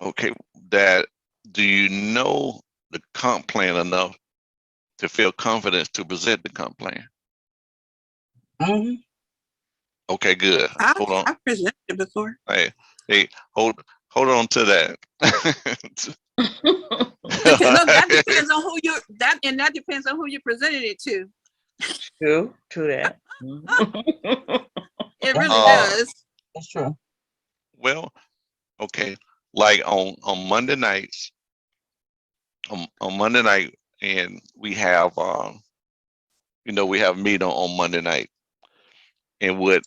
Okay, that do you know the comp plan enough to feel confidence to present the comp plan? Hmm. Okay, good. Hold on. I've presented it before. Hey, hey, hold on to that. Look, that depends on who you that and that depends on who you presented it to. True that. It That's really true. uh, does. That's true. well, okay. Like on Monday nights, on Monday night, and we have we have a meeting on Monday night, and what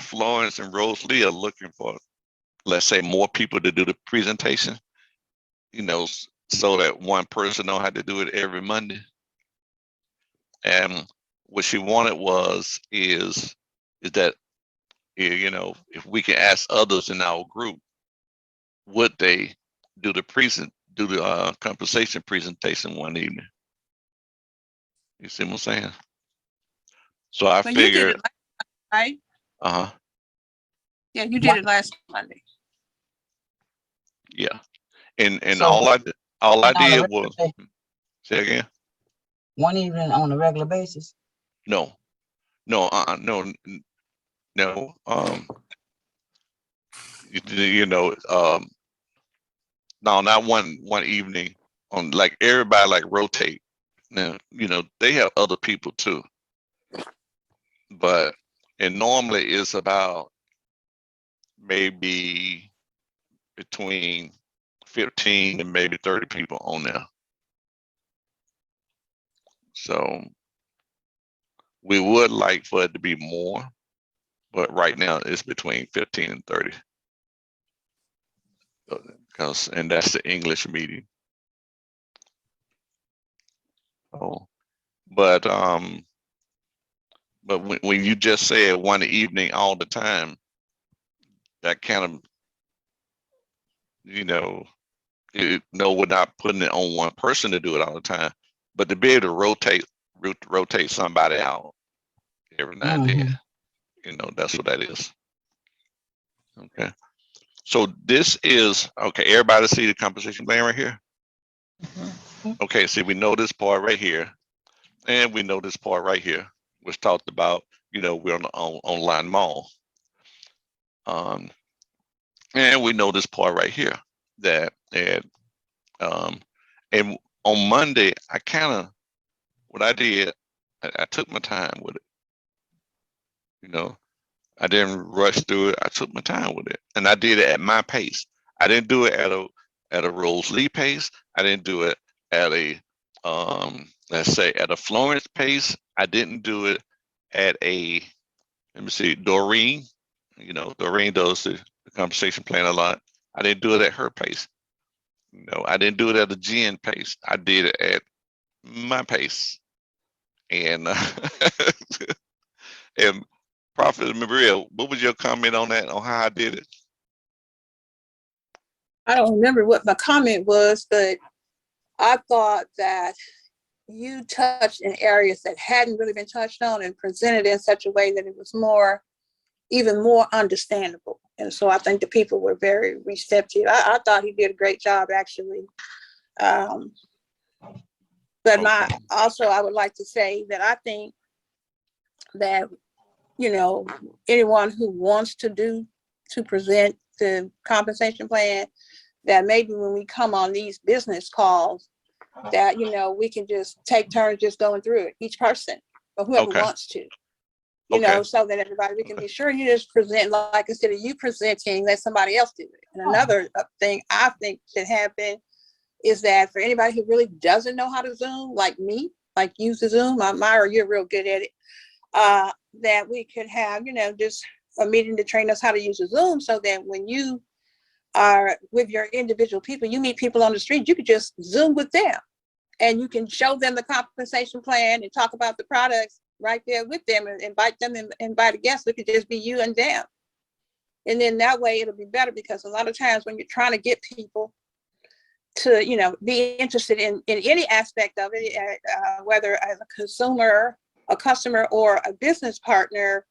Florence and Rosalie are looking for, let's say more people to do the presentation, so that one person know how to do it every Monday. And what she wanted is that if we can ask others in our group, would they do the compensation presentation one evening? You see what I'm saying? So I But you did figured, it right? uh huh, Yeah, you did One, it last Monday. yeah. And so all I on a did regular was day, say again, one evening on a regular basis. no, no, no, no. You know, no, not one evening on like everybody like rotate. Now, they have other people too, but and normally it's about maybe between 15 and maybe 30 people on there. So we would like for it to be more, but right now it's between 15 and 30. And that's the English meeting. Oh, but when you just said one evening all the time, that kind of you know no, we're not putting it on one person to do it all the time, but to be able to rotate somebody out every now and then, Hmm. that's what that is. Okay. So this is okay. Everybody see the compensation plan right here? Okay. See, we know this part right here, and we know this part right here, which talked about, we're on the online mall. Um, and we know this part right here that, um, and on Monday, what I did, I took my time with it. I didn't rush through it. I took my time with it, and I did it at my pace. I didn't do it at a Rosalie pace. I didn't do it at a let's say at a Florence pace. I didn't do it at a, let me see, Doreen. Doreen does the conversation plan a lot. I didn't do it at her pace. I didn't do it at a Jen pace. I did it at my pace. And and Prophet Maria, what was your comment on that, on how I did it? I don't remember what my comment was, but I thought that you touched in areas that hadn't really been touched on and presented in such a way that it was even more understandable. And so I think the people were very receptive. I thought he did a great job, actually. Um, but Okay. I would like to say that I think that, anyone who wants to present the compensation plan, that maybe when we come on these business calls, that, we can just take turns just going through it, each person, or whoever Okay. wants to, Okay. so that everybody, we can be sure you just present, like instead of you presenting, let somebody else do it. And another thing I think should happen is that for anybody who really doesn't know how to Zoom, like me, like use the Zoom, Myra, you're real good at it, that we could have, just a meeting to train us how to use the Zoom, so that when you are with your individual people, you meet people on the street, you could just Zoom with them and you can show them the compensation plan and talk about the products right there with them and invite them and invite a guest. It could just be you and them. And then that way it'll be better, because a lot of times when you're trying to get people to, be interested in any aspect of it, whether as a consumer, a customer, or a business partner,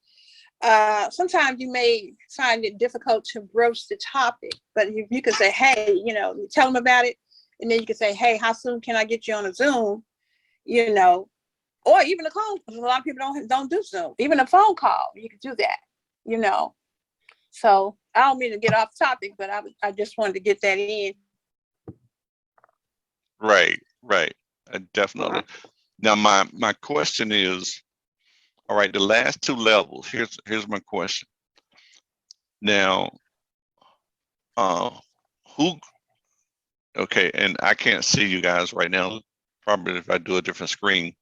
sometimes you may find it difficult to broach the topic, but you can say, hey, you know, you tell them about it, and then you can say, hey, how soon can I get you on a Zoom? You know, or even a call, because a lot of people don't do Zoom. Even a phone call, you can do that, you know. So I don't mean to get off topic, but I just wanted to get that in. Right, definitely. Now, my question is, all right, the last two levels, here's my question. Now, okay, and I can't see you guys right now, probably if I do a different screen.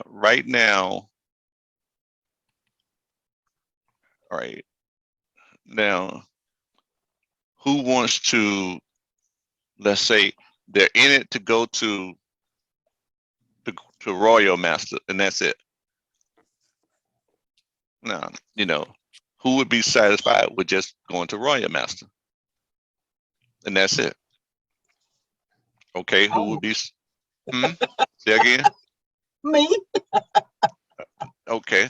Right now, all right, now, who wants to, let's say, they're in it to go to Royal Master, and that's it. Now, you know, who would be satisfied with just going to Royal Master? And that's it. Okay, who would be, say again? Me, Okay,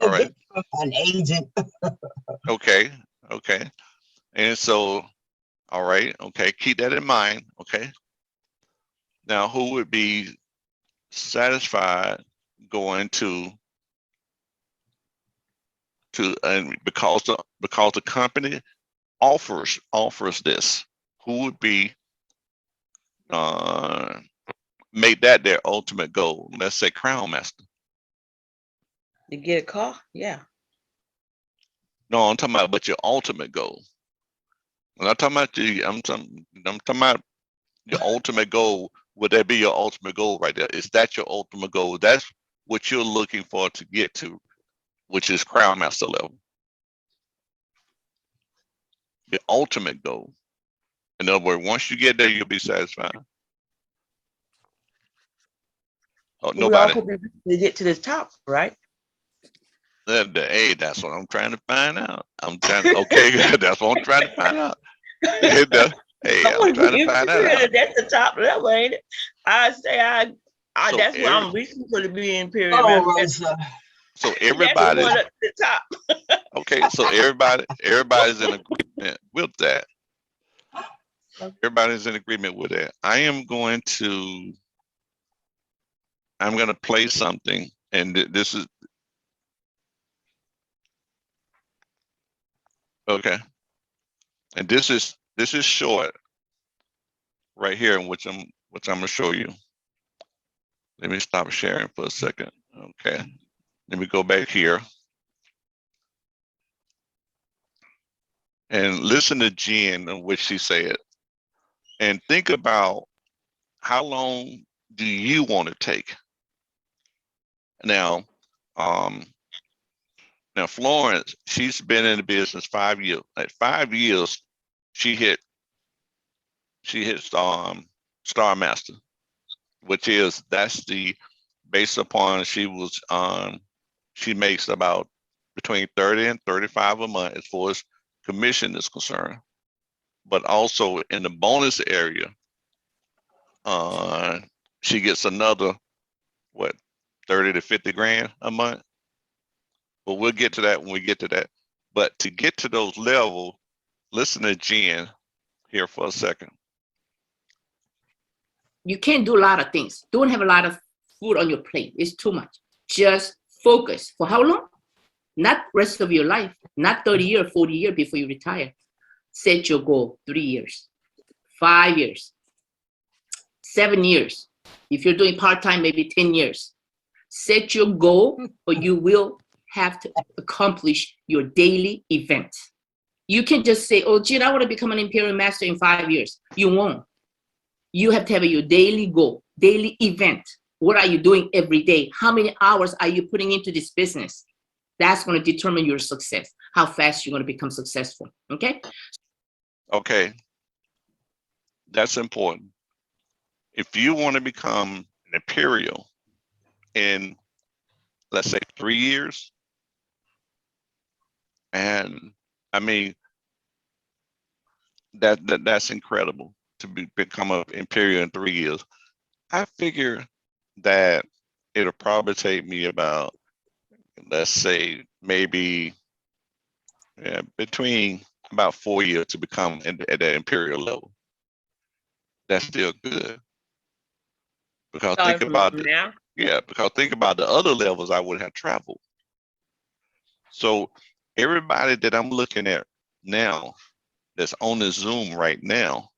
all right, an agent. okay. And so, all right, okay, keep that in mind, okay? Now, who would be satisfied going to and because the company offers this, who would be make that their ultimate goal? Let's say Crown Master. To get a car? Yeah. No, I'm talking about but your ultimate goal. I'm not talking about I'm talking about your ultimate goal. Would that be your ultimate goal right there? Is that your ultimate goal? That's what you're looking for to get to, which is Crown Master level. The ultimate goal. In other words, once you get there, you'll be satisfied. Oh, We all nobody. hope to get to the top, right? Hey, that's what I'm trying to find out. Okay, that's what I'm trying to find out. Hey, I'm trying to find that out. That's the top level, ain't it? I say So that's what I'm reaching for, to be Imperial All Master. right, sir. So everybody, That's the one at the top. okay, so everybody's in agreement with that. Everybody's in agreement with that. I'm going to play something, and this is okay. And this is short right here, which I'm gonna show you. Let me stop sharing for a second. Okay. Let me go back here. And listen to Jen and what she said. And think about how long do you want to take? Now, Florence, she's been in the business 5 years. At 5 years, she hit Star Master, which is based upon she makes about between 30 and 35 a month as far as commission is concerned. But also in the bonus area, she gets another 30 to 50 grand a month. But we'll get to that when we get to that. But to get to those levels, listen to Jen here for a second. You can't do a lot of things. Don't have a lot of food on your plate. It's too much. Just focus. For how long? Not rest of your life, not 30 years, 40 years before you retire. Set your goal, 3 years, 5 years, 7 years. If you're doing part-time, maybe 10 years. Set your goal, or you will have to accomplish your daily event. You can just say, oh, Gene, I want to become an Imperial Master in 5 years. You won't. You have to have your daily goal, daily event. What are you doing every day? How many hours are you putting into this business? That's going to determine your success, how fast you're going to become successful, okay? Okay, that's important. If you want to become an Imperial in, let's say, 3 years, and I mean, that's incredible to become an Imperial in 3 years. I figure that it'll probably take me about, let's say, maybe between about 4 years to become at the imperial level. That's still good. Because Starting think about from it. now. Yeah, because think about the other levels I would have traveled. So everybody that I'm looking at now that's on the Zoom right now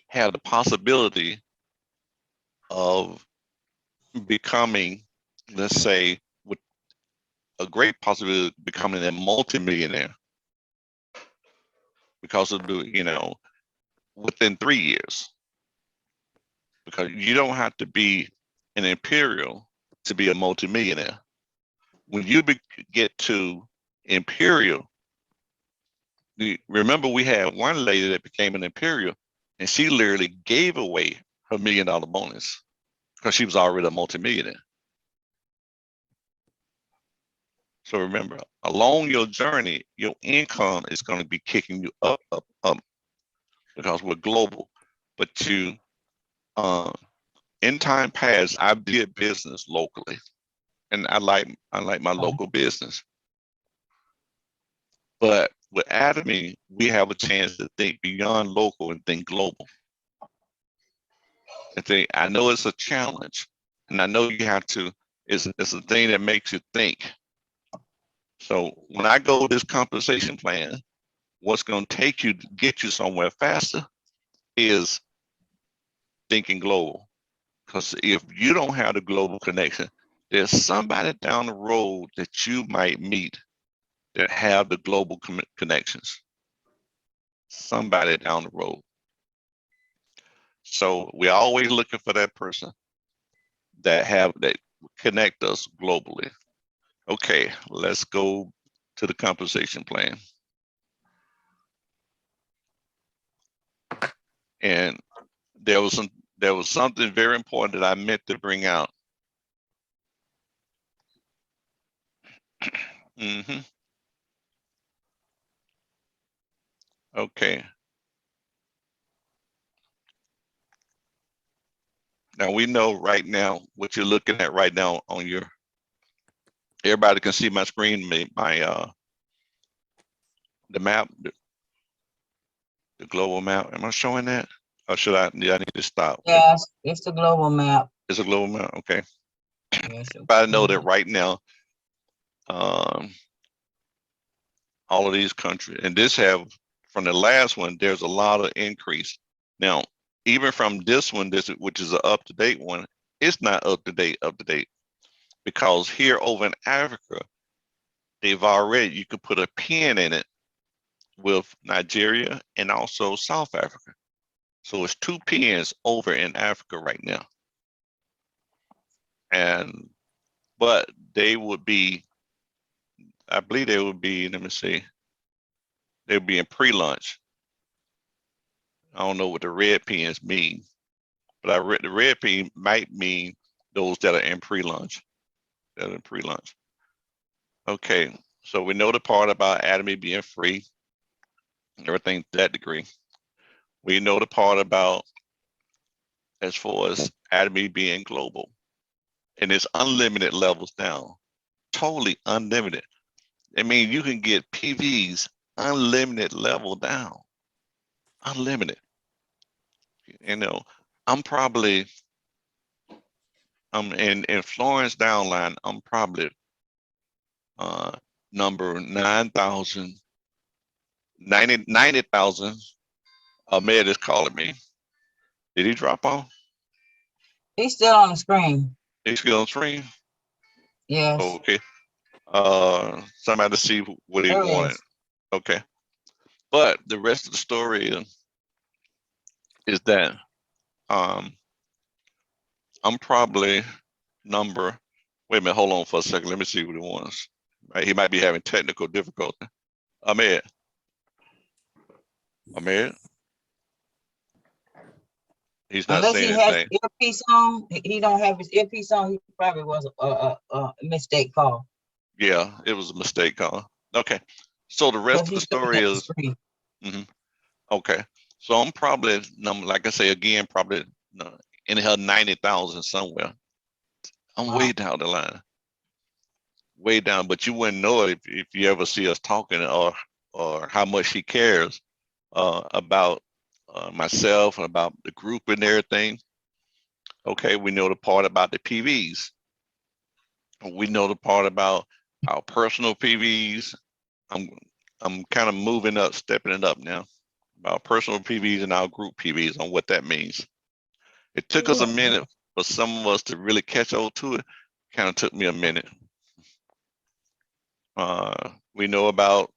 have the possibility of becoming, let's say, with a great possibility of becoming a multimillionaire because of the, within 3 years. Because you don't have to be an imperial to be a multimillionaire. When you get to imperial, remember we had one lady that became an imperial and she literally gave away her $1 million bonus because she was already a multimillionaire. So remember, along your journey, your income is going to be kicking you up, up, up, because we're global. But in time past, I did business locally, and I like my local business. But with Atomy, we have a chance to think beyond local and think global. And think, I know it's a challenge, and I know you have to. It's a thing that makes you think. So when I go this compensation plan, what's going to take you to get you somewhere faster is thinking global. Because if you don't have the global connection, there's somebody down the road that you might meet that have the global connections. Somebody down the road. So we're always looking for that person that connect us globally. Okay, let's go to the compensation plan. And there was something very important that I meant to bring out. Okay. Now we know right now what you're looking at right now on your. Everybody can see my screen, the map, the global map. Am I showing that? Or should I? Yeah, I need to stop. Yes, it's the global map. It's a global map. Okay. Yes, But I know that right now, all of these countries, and this have from the last one, there's a lot of increase. Now, even from this one, which is an up-to-date one, it's not up-to-date, because here over in Africa, you could put a pin in it with Nigeria and also South Africa. So it's 2 pins over in Africa right now. But they would be, I believe they would be, let me see, they would be in pre-launch. I don't know what the red pins mean, but I read the red pin might mean those that are in pre-launch. Okay, so we know the part about Atomy being free, everything to that degree. We know the part about as far as Atomy being global, and it's unlimited levels now, totally unlimited. I mean, you can get PVs unlimited level down, unlimited. I'm probably, in Florence downline, I'm probably number 9,000, 90,000. Ahmed is calling me. Did he drop off? He's still on the screen. He's still on screen? Yes. Oh, okay. Somebody to see what he There he wanted. is. Okay. But the rest of the story is that I'm probably number, wait a minute, hold on for a second. Let me see what he wants. Right, he might be having technical difficulty. Ahmed. He's not Unless he saying has anything. earpiece on, he don't have his earpiece on. He probably was a mistake call. Yeah, it was a mistake call. Okay. So the rest But of the he's story looking at the is, screen. okay. So I'm probably, like I say again, probably in her 90,000 somewhere. I'm Wow. way down the line. way down, but you wouldn't know it if you ever see us talking or how much he cares about myself and about the group and everything. Okay, we know the part about the PVs. We know the part about our personal PVs. I'm kind of moving up, stepping it up now. Our personal PVs and our group PVs on what that means. It took us a minute for some of us to really catch on to it. Kind of took me a minute. We know about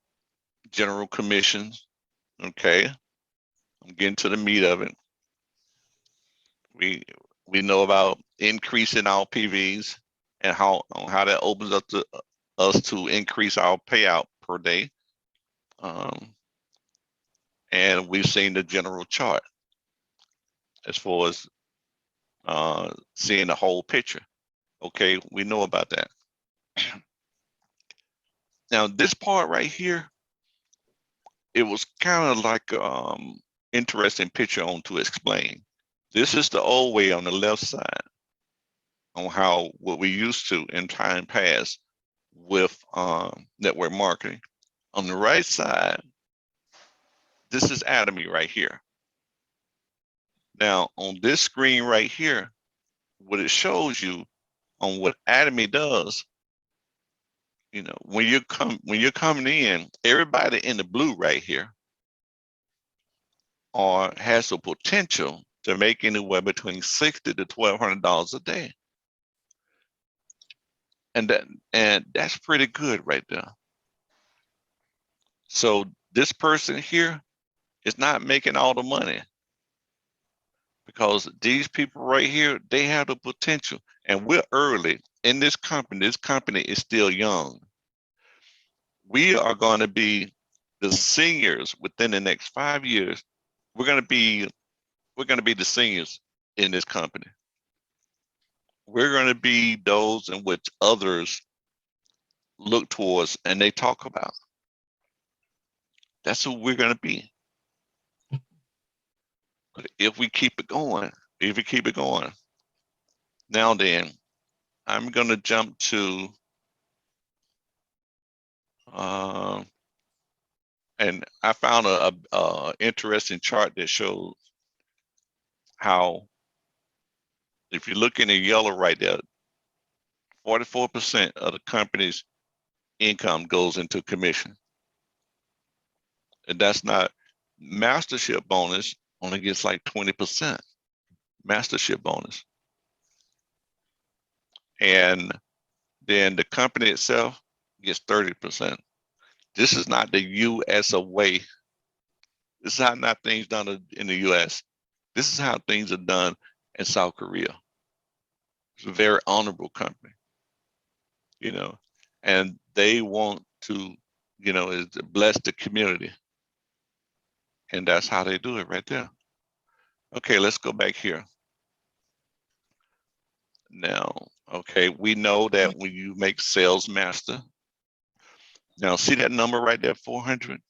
general commissions. Okay, I'm getting to the meat of it. We know about increasing our PVs and how that opens up to us to increase our payout per day. And we've seen the general chart as far as seeing the whole picture. Okay, we know about that. Now this part right here, it was kind of like interesting picture on to explain. This is the old way on the left side on how what we used to in time past with network marketing. On the right side, this is Atomy right here. Now on this screen right here, what it shows you on what Atomy does, you know, when you're coming in, everybody in the blue right here has the potential to make anywhere between $60 to $1,200 a day. And that's pretty good right there. So this person here is not making all the money because these people right here, they have the potential, and we're early in this company. This company is still young. We are going to be the seniors within the next 5 years. We're going to be the seniors in this company. We're going to be those in which others look towards and they talk about. That's who we're going to be. But if we keep it going, now then, I'm going to jump to, and I found a interesting chart that shows how, if you look in the yellow right there, 44% of the company's income goes into commission. And that's not mastership bonus, only gets like 20% mastership bonus. And then the company itself gets 30%. This is not the US way. This is how not things done in the US. This is how things are done in South Korea. It's a very honorable company, you know, and they want to, you know, is to bless the community. And that's how they do it right there. Okay, let's go back here. Now, okay, we know that when you make sales master, now see that number right there, 400?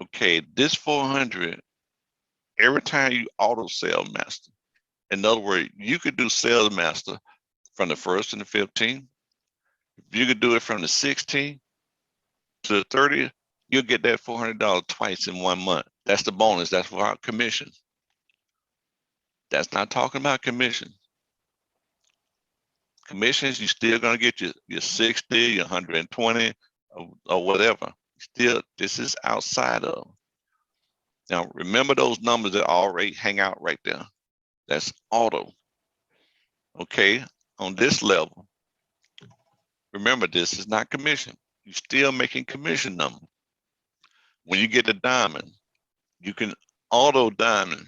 Okay, this 400, every time you auto sell master, in other words, you could do sales master from the 1st and the 15th. If you could do it from the 16th to the 30th, you'll get that $400 twice in 1 month. That's the bonus, that's without commission. That's not talking about commission. Commissions, you still gonna get your 60, your 120, or whatever. Still, this is outside of. Now, remember those numbers that already hang out right there. That's auto. Okay, on this level, remember this is not commission. You're still making commission number. When you get the diamond, you can auto diamond.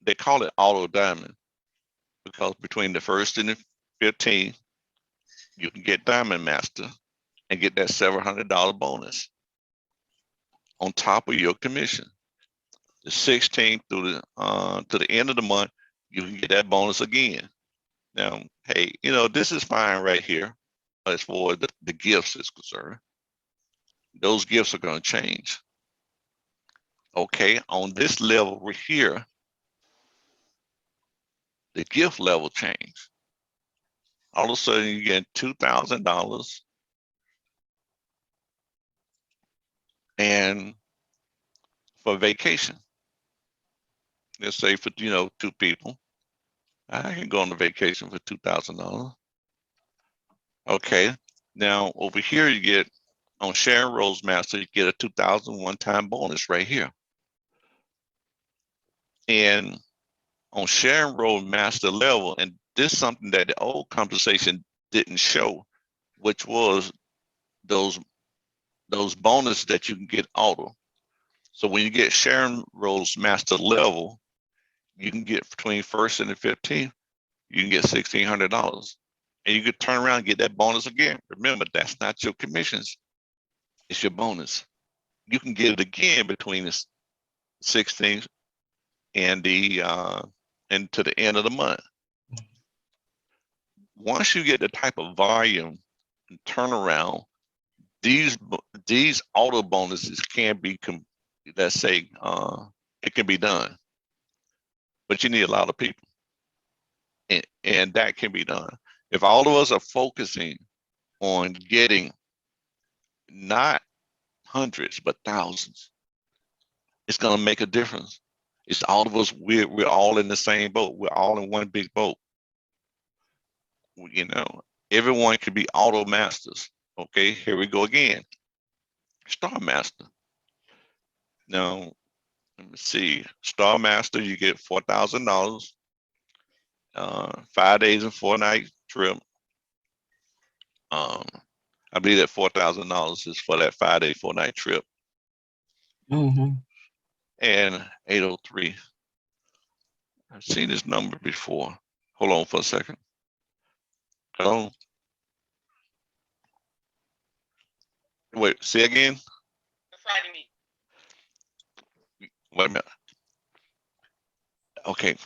They call it auto diamond because between the 1st and the 15th, you can get Diamond Master and get that $700 bonus on top of your commission. The 16th through to the end of the month, you can get that bonus again. Now, hey, you know, this is fine right here as far as the gifts is concerned. Those gifts are going to change. Okay, on this level right here, the gift level change. all of a sudden you get $2,000 and for vacation. Let's say for, you know, 2 people, I can go on a vacation for $2,000. Okay, now over here you get on Sharon Rose Master, you get a 2,000 one-time bonus right here. And on Sharon Rose Master level, and this is something that the old compensation didn't show, which was those bonuses that you can get auto. So when you get Sharon Rose Master level, you can get between 1st and the 15th, you can get $1,600. And you could turn around and get that bonus again. Remember, that's not your commissions, it's your bonus. You can get it again between the 16th and the and to the end of the month. Once you get the type of volume and turnaround, these auto bonuses can be, let's say, it can be done, but you need a lot of people, and that can be done. If all of us are focusing on getting not hundreds but thousands, it's going to make a difference. It's all of us. We're all in the same boat. We're all in one big boat. You know, everyone can be auto masters. Okay, here we go again. Star Master. Now, let me see. Star Master, you get $4,000, 5 days and 4 night trip. I believe that $4,000 is for that 5 day, 4 night trip. Mhm. And 803. I've seen this number before. Hold on for a second. Hello. Wait, say again. Wait a minute. Okay,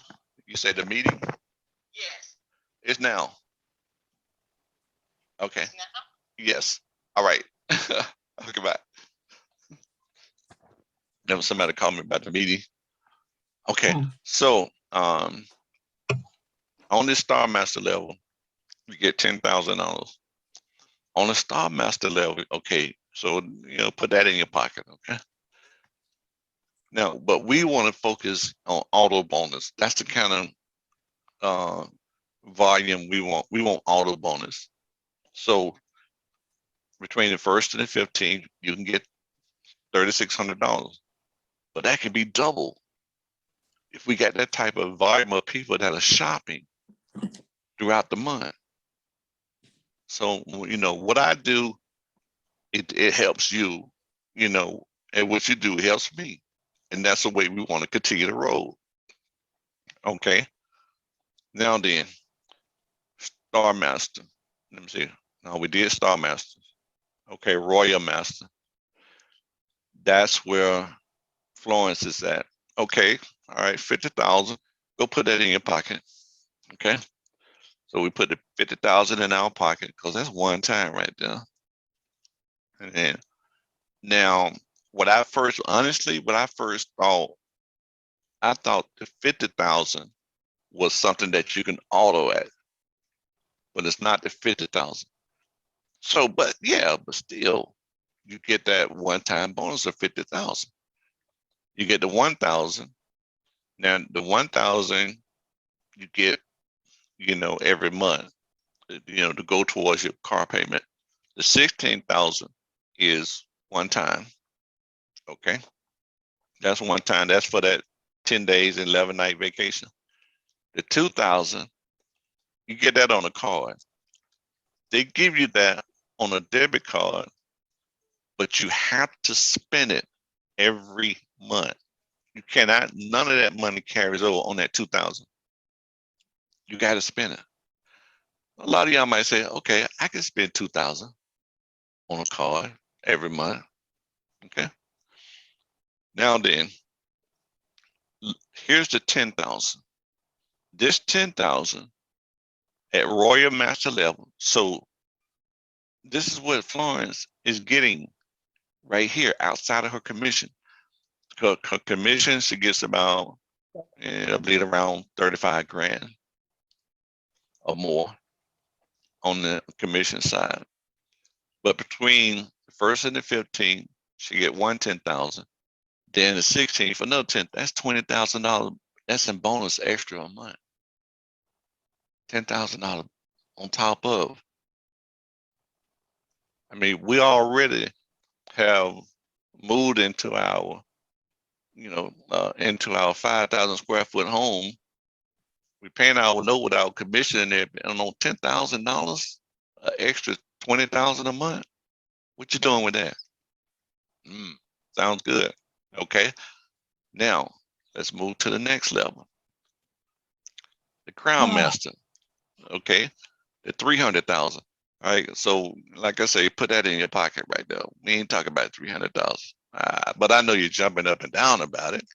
you said the meeting? Yes. It's now. Okay. Yes. All right. Okay, bye. There was somebody called me about the meeting. Okay, so on this Star Master level, you get $10,000. On the Star Master level, okay, so you know, put that in your pocket, okay? Now, but we want to focus on auto bonus. That's the kind of volume we want. We want auto bonus. So between the 1st and the 15th, you can get $3,600, but that can be double if we got that type of volume of people that are shopping throughout the month. So, you know, what I do, it helps you, you know, and what you do helps me. And that's the way we want to continue to roll. Okay. Now then, Star Master. Let me see. Now we did Star Master. Okay, Royal Master. That's where Florence is at. Okay, all right, 50,000. Go put that in your pocket. Okay. So we put the 50,000 in our pocket because that's one time right there. And then now, honestly, what I first thought, I thought the 50,000 was something that you can auto at, but it's not the 50,000. So, but yeah, but still, you get that one-time bonus of 50,000. You get the 1,000. Now, the 1,000 you get, you know, every month, you know, to go towards your car payment. The 16,000 is one time. Okay, that's one time. That's for that 10 days, 11 night vacation. The 2,000, you get that on a card. They give you that on a debit card, but you have to spend it every month. You cannot, none of that money carries over on that 2,000. You got to spend it. A lot of y'all might say, okay, I can spend 2,000 on a card every month. Okay. Now then, here's the 10,000. This 10,000 at Royal Master level. So this is what Florence is getting right here outside of her commission. Her commission, she gets about, I believe, around 35 grand or more. on the commission side. But between the 1st and the 15th, she get one 10,000. Then the 16th, another 10. That's $20,000. That's in bonus extra a month. $10,000 on top of. I mean, we already have moved into our, into our 5,000 square foot home. We paying our note with our commission in there. I don't know, $10,000, extra 20,000 a month. What you doing with that? Sounds good. Okay. Now let's move to the next level. The Crown Master. Okay. The 300,000. All right. So, like I say, put that in your pocket right there. We ain't talking about 300,000. But I know you're jumping up and down about it.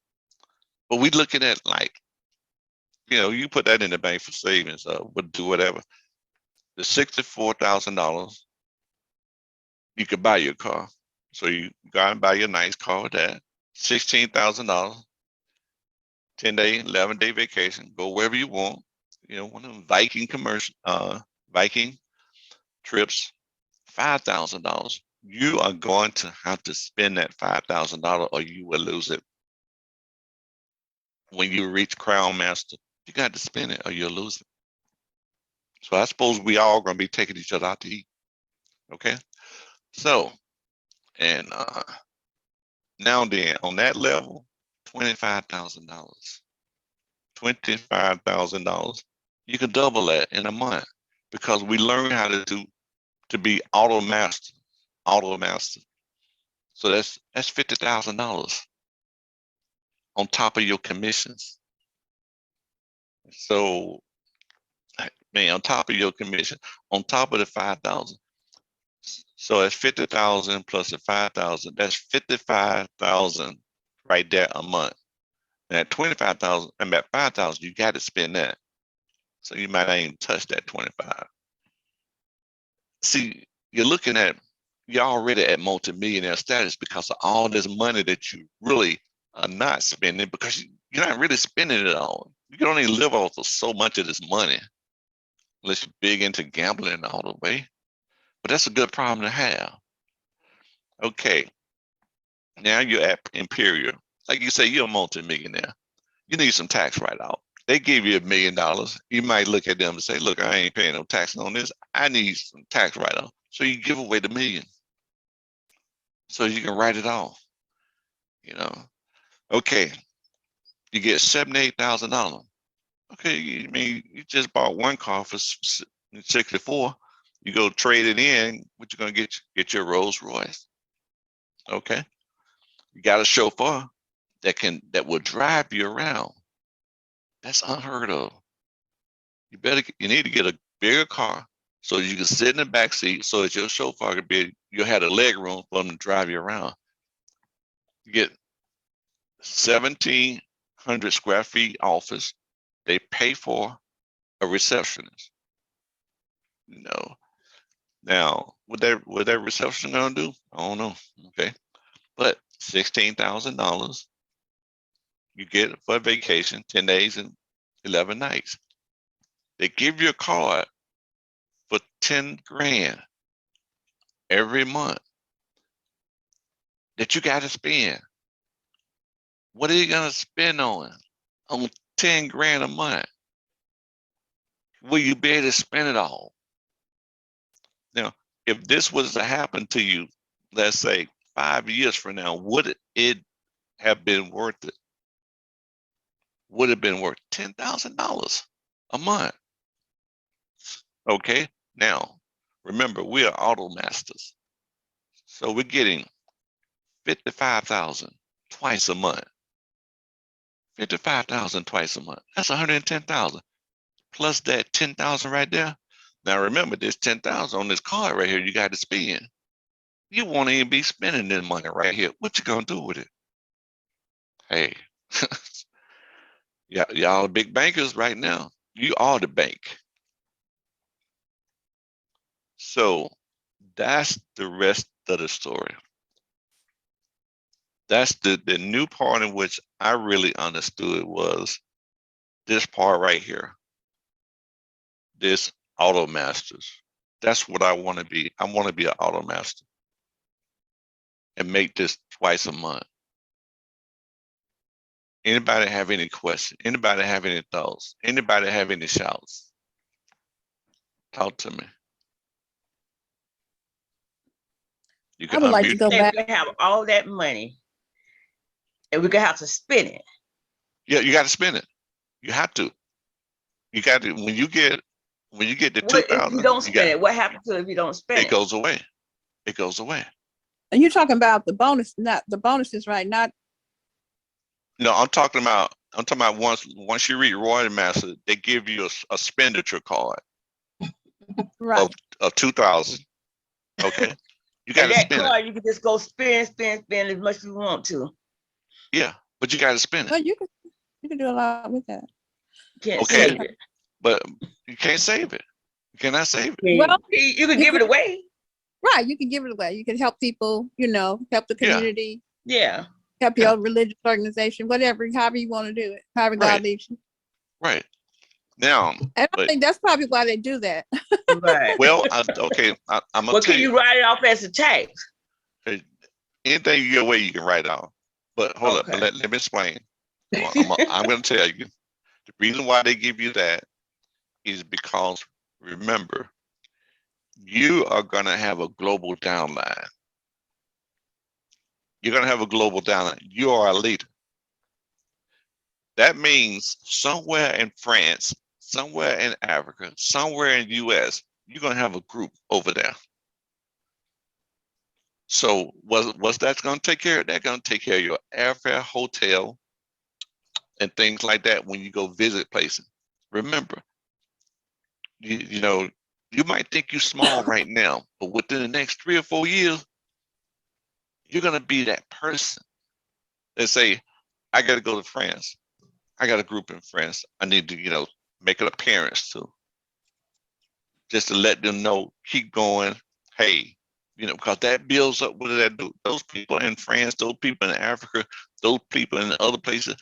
But we looking at like, you put that in the bank for savings, would do whatever. The $64,000, you could buy your car. So you go out and buy your nice car with that. $16,000, 10-day, 11-day vacation, go wherever you want. One of them Viking Viking trips, $5,000. You are going to have to spend that $5,000 or you will lose it. When you reach Crown Master, you got to spend it or you'll lose it. So I suppose we all going to be taking each other out to eat. Okay. So, and now then on that level, $25,000. $25,000. You can double that in a month because we learn how to be auto master. So that's $50,000 on top of your commissions. So, man, on top of your commission, on top of the 5,000. So that's 50,000 plus the 5,000. That's 55,000 right there a month. And at 25,000, and at 5,000, you got to spend that. So you might not even touch that 25. See, you're already at multimillionaire status because of all this money that you really are not spending because you're not really spending it all. You can only live off of so much of this money unless you're big into gambling all the way. But that's a good problem to have. Okay, now you're at Imperial. Like you say, you're a multimillionaire. You need some tax write-off. They give you $1 million. You might look at them and say, look, I ain't paying no tax on this. I need some tax write-off. So you give away the $1 million. So you can write it off. Okay, you get $78,000. Okay, you just bought one car for 64. You go trade it in. What you gonna get your Rolls Royce? Okay, you got a chauffeur that will drive you around. That's unheard of. You need to get a bigger car so you can sit in the back seat so that your chauffeur you'll have a leg room for them to drive you around. You get 1,700 square feet office. They pay for a receptionist. Now, what that reception gonna do? I don't know. Okay, but $16,000 you get for a vacation, 10 days and 11 nights. They give you a card for 10 grand every month that you got to spend. What are you gonna spend on 10 grand a month? Will you be able to spend it all? Now, if this was to happen to you, let's say 5 years from now, would it have been worth it? Would have been worth $10,000 a month. Okay, now remember we are auto masters, so we're getting 55,000 twice a month. 55,000 twice a month. That's 110,000 plus that 10,000 right there. Now remember, this 10,000 on this card right here, you got to spend. You won't even be spending this money right here. What you gonna do with it? Hey, y'all big bankers right now. You are the bank. So that's the rest of the story. That's the new part in which I really understood was this part right here. This auto masters. That's what I want to be. I want to be an auto master and make this twice a month. Anybody have any questions? Anybody have any thoughts? Anybody have any shouts? Talk to me. You I can would like to unmute. go Say back. we have all that money and we're gonna have to spend it. Yeah, you got to spend it. You have to. You got to when you get the What if 2,000, you don't you spend got it? What happens to if you don't spend it it? goes away. It goes away. And you're talking about the bonus, not the bonuses, right? Not No, I'm talking about once you read Royal Master, they give you a expenditure card right. of 2,000. Okay, you got And to that spend it. card, you can just go spend as much as you want to. Yeah, but you got to spend it. Well, you can do a lot with that. You can't Okay. save it. But you can't save it. You cannot save it. Well, You can you give it could- away. Right. You can give it away. You can help people, help the Yeah. community, Yeah. help Yeah. your religious organization, whatever, however you want to do it, however Right. God leads you. Right now, And I But- think that's probably why they do that. Right. well, I'm gonna Well, tell can you. you write it off as a tax? Anything you get away, you can write off. But hold up, Okay. but let me explain. Well, I'm going to tell you the reason why they give you that is because remember, you are going to have a global downline. You're going to have a global downline. You are a leader. That means somewhere in France, somewhere in Africa, somewhere in the US, you're going to have a group over there. So what's that's going to take care of? That's going to take care of your airfare, hotel, and things like that when you go visit places. Remember, you know, you might think you're small right now, but within the next 3 or 4 years, you're going to be that person that say, I got to go to France. I got a group in France. I need to, make an appearance to. Just to let them know, keep going. Hey, because that builds up. What does that do? Those people in France, those people in Africa, those people in other places,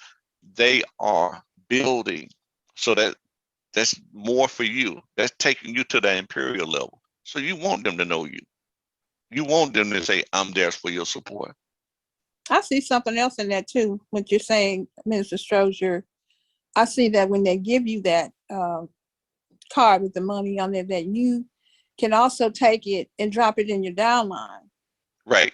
they are building. So that's more for you. That's taking you to the imperial level. So you want them to know you. You want them to say, I'm there for your support. I see something else in that too. What you're saying, Minister Strozier, I see that when they give you that card with the money on there, that you can also take it and drop it in your downline. Right.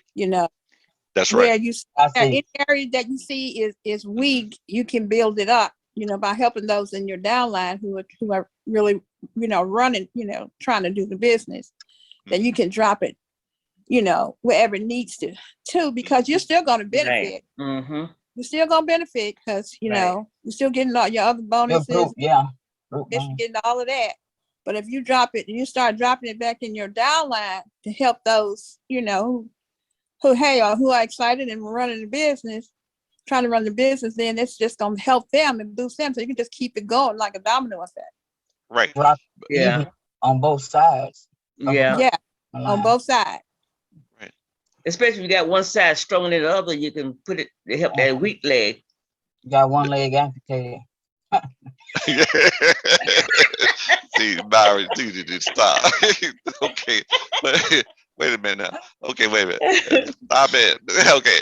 That's Where right. you I any see. area that you see is weak, you can build it up. By helping those in your downline who are really, running, trying to do the business. Then you can drop it, wherever it needs to, because you're still going to benefit. Mm-hmm. You're still going to benefit because, Right. you're still getting all your other Your bonuses, group, yeah. Group you're money. getting all of that. But if you drop it and you start dropping it back in your downline to help those, who are excited and running the business, trying to run the business, then it's just going to help them and boost them. So you can just keep it going like a domino effect. Right. Drop Yeah. even on both sides. Yeah. Yeah, The on line. both sides. Especially if you got one side stronger than the other, you can put it to help that weak leg. You got one leg amputated. See, Byron, you just stop. Okay, but wait a minute now. Okay, wait a minute. Stop it. Okay,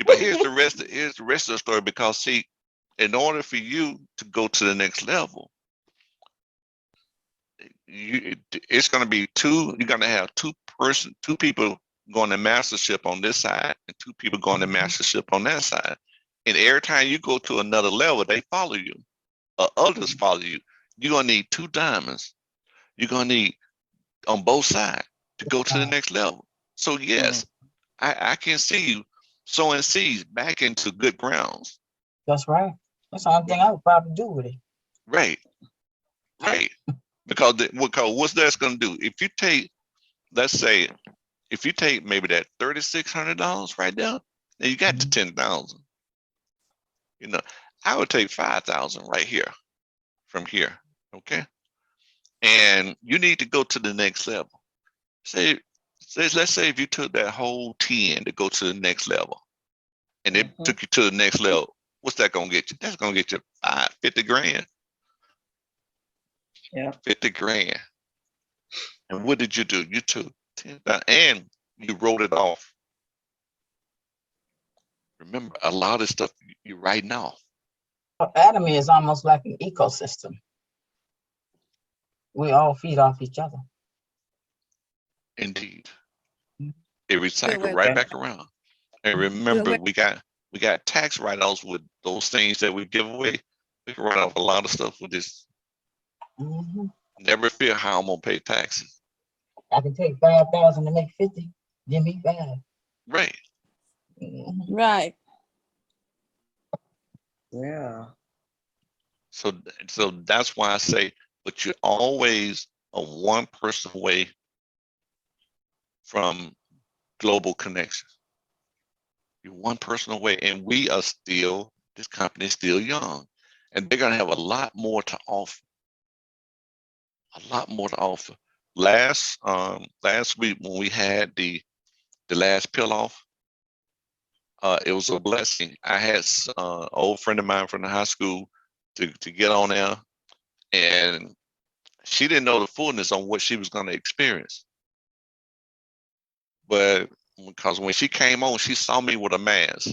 but here's the rest of the story. Because see, in order for you to go to the next level, it's going to be two. You're going to have two people going to mastership on this side, and two people going to mastership on that side. And every time you go to another level, they follow you, or others follow you. You're going to need 2 diamonds. You're going to need on both sides to go to the next level. So yes, I can see you sowing seeds back into good grounds. That's right. That's the only thing I would probably do with it. Right. Right. Because what's that's going to do? If you take, let's say, if you take maybe that $3,600 right now, then you got to 10,000. I would take 5,000 right here from here. Okay. And you need to go to the next level. Let's say if you took that whole 10 to go to the next level, and it took you to the next level, what's that gonna get you? That's gonna get you 50 grand. Yeah. 50 grand. And what did you do? You took 10,000 and you wrote it off. Remember, a lot of this stuff you're writing off. Academy is almost like an ecosystem. We all feed off each other. Indeed. Mhm. It recycled right back around. And remember, we got tax write-offs with those things that we give away. We can write off a lot of stuff with this. Mhm. Never fear how I'm gonna pay taxes. I can take 5,000 to make 50. Give me 5. Right. Mhm. Right. Yeah. So that's why I say, but you're always a one person away from global connection. You're one person away, and this company is still young, and they're gonna have a lot more to offer. A lot more to offer. Last week when we had the last peel off, it was a blessing. I had an old friend of mine from the high school to get on there, and she didn't know the fullness on what she was going to experience. But because when she came on, she saw me with a mask.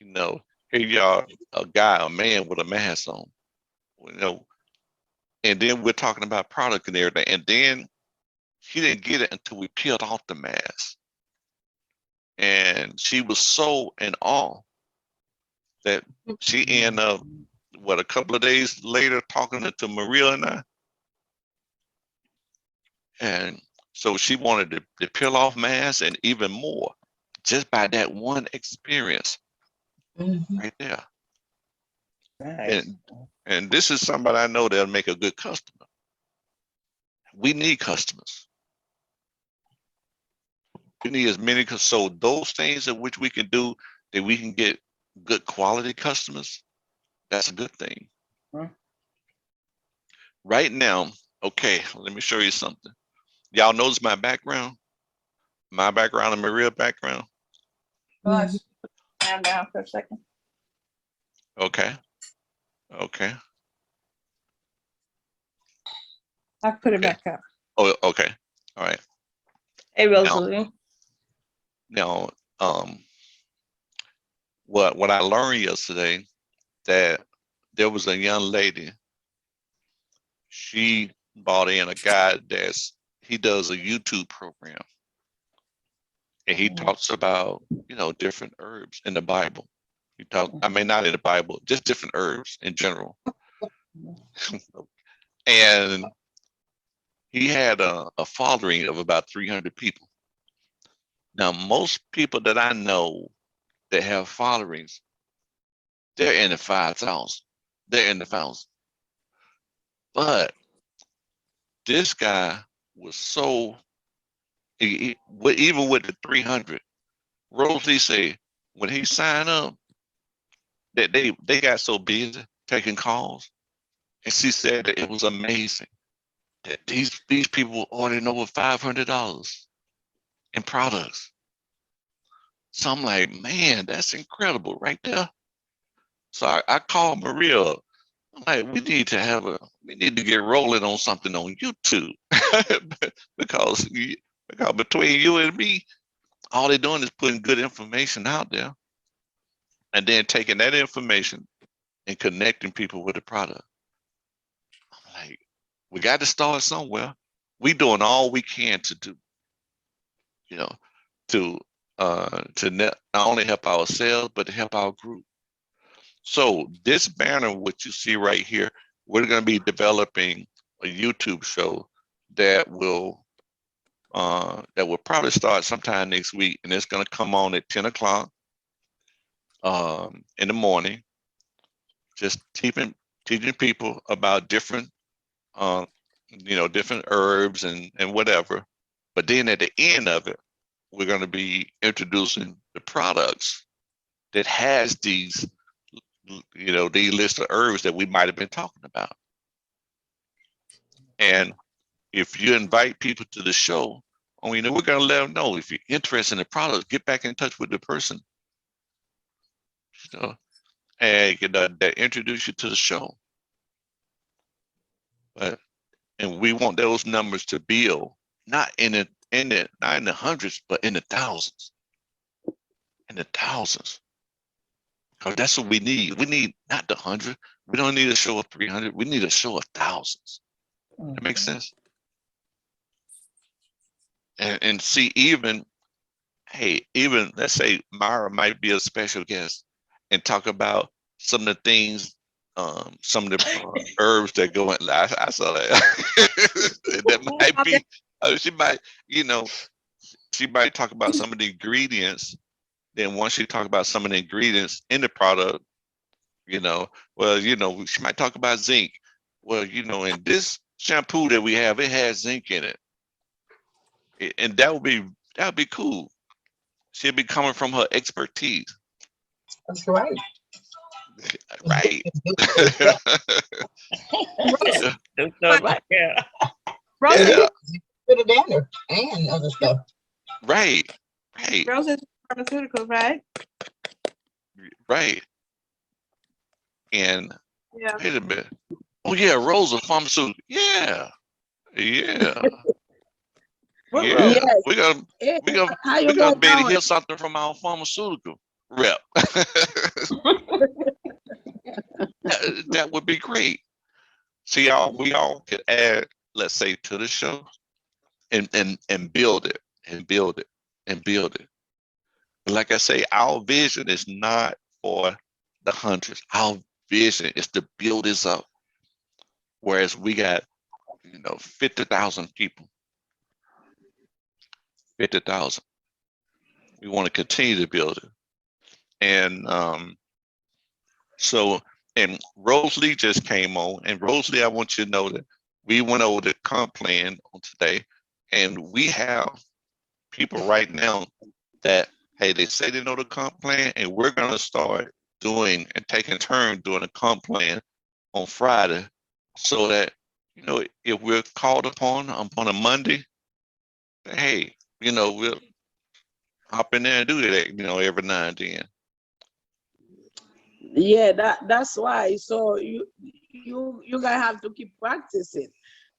You know, here you are, a man with a mask on. You know, and then we're talking about product and everything, and then she didn't get it until we peeled off the mask, and she was so in awe that she ended up a couple of days later talking to Maria and I, and so she wanted to peel off mask and even more just by that one experience Mhm. right there. Nice. And this is somebody I know that'll make a good customer. We need customers. We need as many, so those things in which we can do that we can get good quality customers, that's a good thing. Huh? Right now, okay, let me show you something. Y'all notice my background? My background and Maria's background? Gosh. Calm down for a second. Okay. Okay. I put it Okay. back up. Oh, okay. All right. Hey, Rosalie. Now, what I learned yesterday, that there was a young lady, she bought in a guy he does a YouTube program, and he talks about, different herbs in the Bible. I mean, not in the Bible, just different herbs in general. And he had a following of about 300 people. Now, most people that I know that have followings, they're in the 5,000. They're in the thousands. But this guy was so, even with the 300, Rosalie said when he signed up, that they got so busy taking calls, and she said that it was amazing that these people were ordering over $500 in products. So I'm like, man, that's incredible right there. So I called Maria. I'm like, we need to get rolling on something on YouTube because between you and me, all they're doing is putting good information out there and then taking that information and connecting people with the product. I'm like, we got to start somewhere. We doing all we can to do, you know, to not only help ourselves but to help our group. So this banner, what you see right here, we're going to be developing a YouTube show that will probably start sometime next week, and it's going to come on at 10 o'clock in the morning, just teaching people about different different herbs and whatever. But then at the end of it, we're going to be introducing the products that has these list of herbs that we might have been talking about. And if you invite people to the show, we're going to let them know if you're interested in the products, get back in touch with the person, and that introduce you to the show. But And we want those numbers to build, not in the hundreds, but in the thousands. In the thousands. Because that's what we need. We need not the 100. We don't need a show of 300. We need a show of thousands. That makes sense. And see, even let's say Myra might be a special guest and talk about some of the things, some of the herbs that go in. I saw that. That might be. She might, she might talk about some of the ingredients. Then once she talk about some of the ingredients in the product, she might talk about zinc. Well, in this shampoo that we have, it has zinc in it. And that would be cool. She'll be coming from her expertise. That's right. Right. That's not right. Yeah. Rose, Yeah. Put it down there and other stuff. Right. Rose is pharmaceutical, right? Right. And Yeah. wait a minute. Oh yeah, Rosa Pharmaceutical. Yeah. Yeah. Yes. We're gonna How you be able to doing? hear something from our pharmaceutical rep. That would be great. See, we all could add, let's say, to the show and build it and build it and build it. Like I say, our vision is not for the hundreds. Our vision is to build this up. Whereas we got, 50,000 people. 50,000. We want to continue to build it. And and Rosalie just came on. And Rosalie, I want you to know that we went over the comp plan on today. And we have people right now that, hey, they say they know the comp plan, and we're going to start doing and taking turn doing a comp plan on Friday, so that, if we're called upon a Monday, hey, we'll hop in there and do that, every now and then. Yeah, that's why. So you guys have to keep practicing.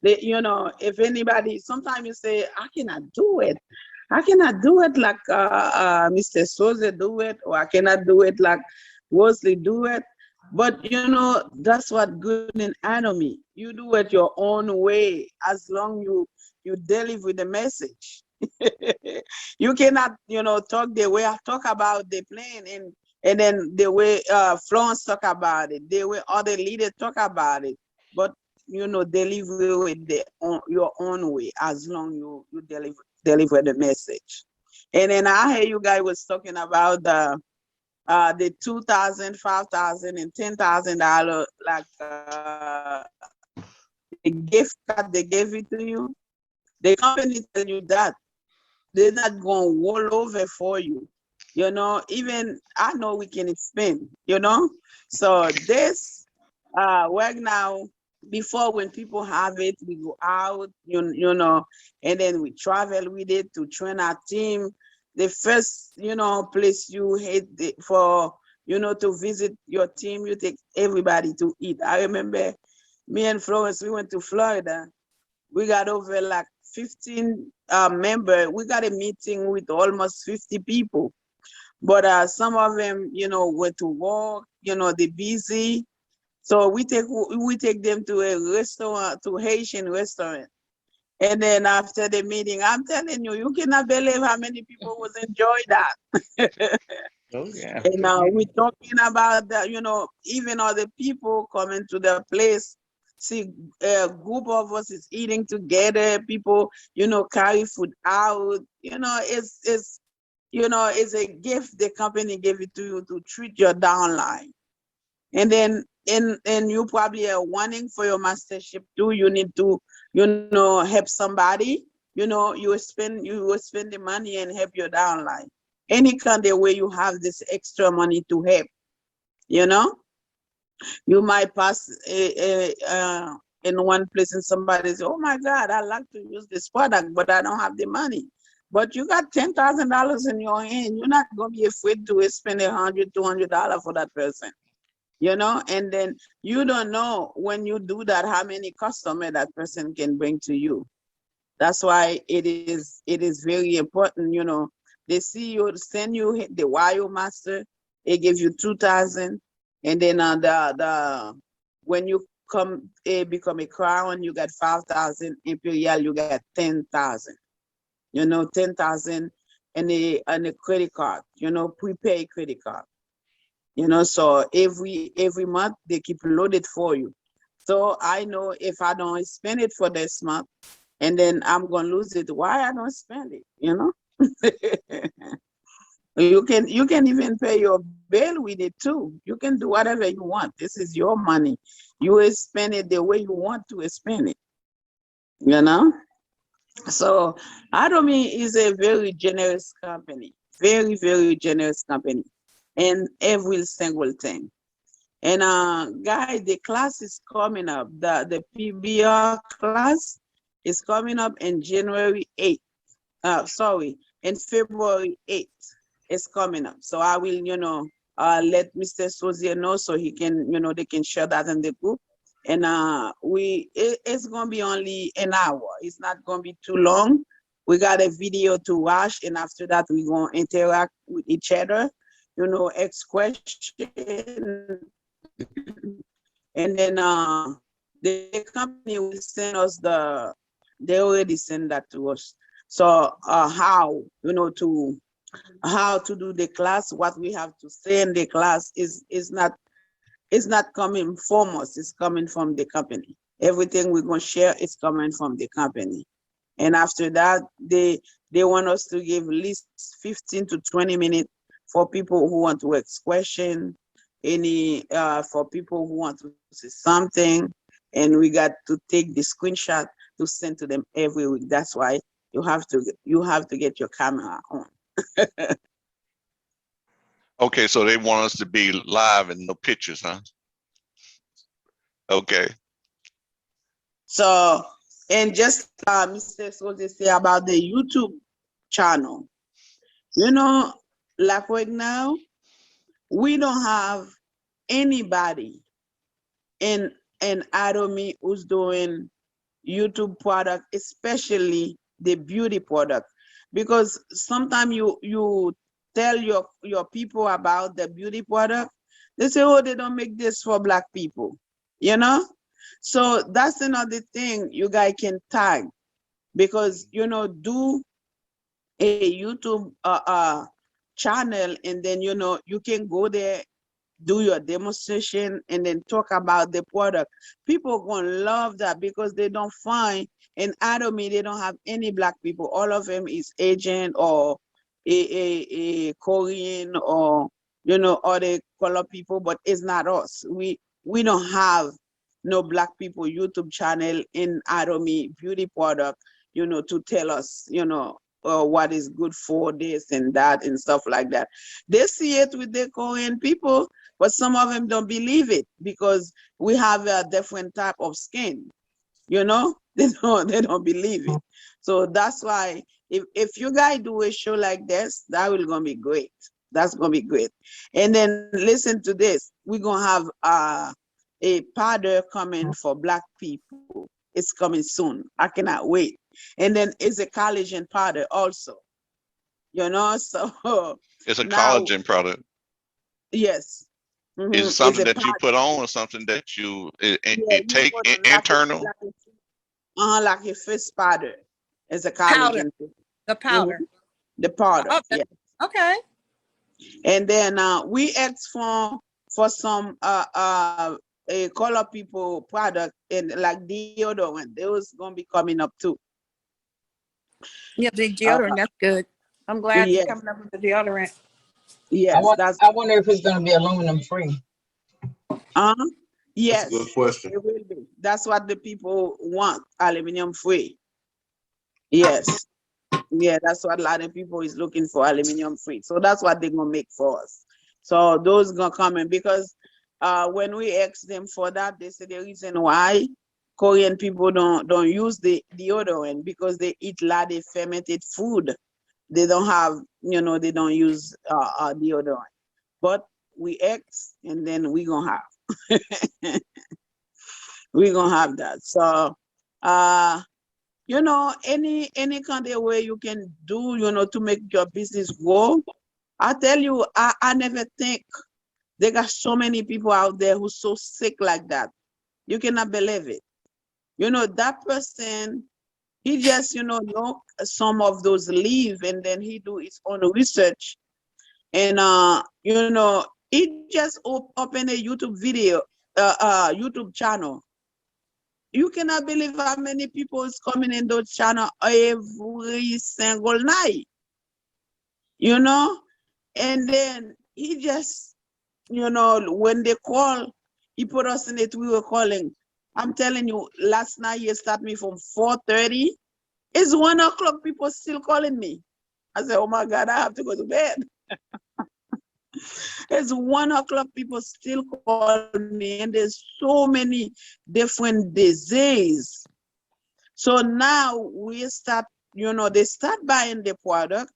If anybody, sometimes you say, I cannot do it. I cannot do it like Mr. Souza do it, or I cannot do it like Wesley do it. But that's what good in anatomy. You do it your own way, as long you deliver the message. You cannot, talk the way I talk about the plan and then the way Florence talk about it, the way other leaders talk about it. But deliver it your own way, as long you deliver the message. And then I hear you guys was talking about the $2,000, $5,000, and $10,000 like the gift card they gave it to you. The company tell you that they're not going to roll over for you. Even I know we can spend. So this work now. Before, when people have it, we go out, and then we travel with it to train our team. The first, place you hit for, to visit your team, you take everybody to eat. I remember me and Florence, we went to Florida. We got over like 15 members. We got a meeting with almost 50 people. But some of them, went to work, they're busy. So we take them to a restaurant, to Haitian restaurant. And then after the meeting, I'm telling you, you cannot believe how many people was enjoy that. Oh yeah. And we're talking about that, even other people coming to the place, see a group of us is eating together, people, carry food out, it's a gift the company gave it to you to treat your downline. And then and you probably are wanting for your mastership too. You need to, help somebody. You will spend the money and help your downline. Any kind of way you have this extra money to help. You might pass in one place and somebody says, "Oh my God, I like to use this product, but I don't have the money." But you got $10,000 in your hand. You're not gonna be afraid to spend $100, $200 for that person. you know, and then you don't know when you do that how many customer that person can bring to you. That's why it is very important, you know. The CEO send you the wire master, it gives you 2,000, and then when you come become a crown, you get 5,000. Imperial, you get 10,000. You know, 10,000 and a credit card, you know, prepaid credit card. You know, so every month they keep loaded for you. So I know if I don't spend it for this month, and then I'm gonna lose it, why I don't spend it, you know? You can even pay your bill with it too. You can do whatever you want. This is your money. You will spend it the way you want to spend it, you know? So Atomy is a very generous company, very, very generous company in every single thing. And guys, the class is coming up. The PBR class is coming up in January 8th. In February 8th. It's coming up. So I will, you know, let Mr. Sozier know so he can, you know, they can share that in the group. And it's gonna be only an hour. It's not gonna be too long. We got a video to watch, and after that we're gonna interact with each other, you know, ask questions. And then the company will send us they already send that to us. So how, you know, how to do the class, what we have to say in the class is not coming from us, it's coming from the company. Everything we're gonna share is coming from the company. And after that, they want us to give at least 15 to 20 minutes for people who want to ask questions, for people who want to say something, and we got to take the screenshot to send to them every week. That's why you have to get your camera on. Okay, so they want us to be live and no pictures, huh? Okay. So, and just Mr. Soze say about the YouTube channel, you know, like right now, we don't have anybody in Atomy who's doing YouTube product, especially the beauty product, because sometimes you tell your people about the beauty product, they say, oh, they don't make this for Black people, you know? So that's another thing you guys can tag, because, you know, do a YouTube channel, and then, you know, you can go there, do your demonstration, and then talk about the product. People gonna love that, because they don't find in Atomy, they don't have any Black people. All of them is Asian or a Korean, or, you know, other color people, but it's not us. We don't have no Black people YouTube channel in Atomy beauty product, you know, to tell us, you know, what is good for this and that and stuff like that. They see it with the Korean people, but some of them don't believe it, because we have a different type of skin, you know. They don't believe it. So that's why if you guys do a show like this, that will gonna be great. That's gonna be great. And then listen to this, we're gonna have a powder coming for Black people. It's coming soon. I cannot wait. And then it's a collagen powder also, you know. So It's a now, collagen product. yes. Is it something that you put on, or something that you take internal? Like a face powder. It's a Powder. collagen. The powder. The powder, Oh, yeah. Okay. And then we asked for some a color people product, and like deodorant. Those gonna be coming up too. Yeah, the deodorant, that's good. I'm glad yes. you're coming up with the deodorant. Yes, I wonder if it's gonna be aluminum free. yes, Good question. it will be. That's what the people want, aluminum free. Yes. Yeah, that's what a lot of people is looking for, aluminum free. So that's what they're gonna make for us. So those gonna come in, because when we ask them for that, they say the reason why Korean people don't use the deodorant, because they eat a lot of fermented food. They don't have, you know, they don't use deodorant. But we X, and then we gonna have. We gonna have that. So, you know, any kind of way you can do, you know, to make your business grow. I tell you, I never think there got so many people out there who's so sick like that. You cannot believe it. You know, that person, he just, you know some of those leave, and then he do his own research. And, you know, he just open a YouTube video, YouTube channel. You cannot believe how many people is coming in those channel every single night, you know? And then he just, you know, when they call, he put us in it, we were calling. I'm telling you, last night he started me from 4:30. It's 1 o'clock, people still calling me. I said, oh my God, I have to go to bed. It's 1 o'clock, people still call me, and there's so many different diseases. So now we start, you know, they start buying the product.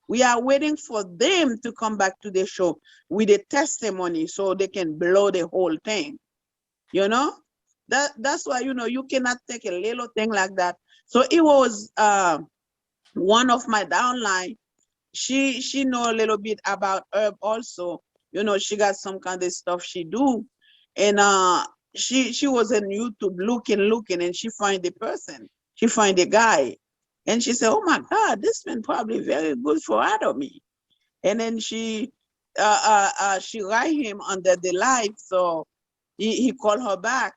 We are waiting for them to come back to the show with a testimony so they can blow the whole thing. You know, that's why, you know, you cannot take a little thing like that. So it was one of my downline. She know a little bit about herb also. You know, she got some kind of stuff she do. And she was in YouTube looking, and she find the person. She find the guy. And she said, oh my God, this man probably very good for Atomy. And then she write him under the live, so he called her back.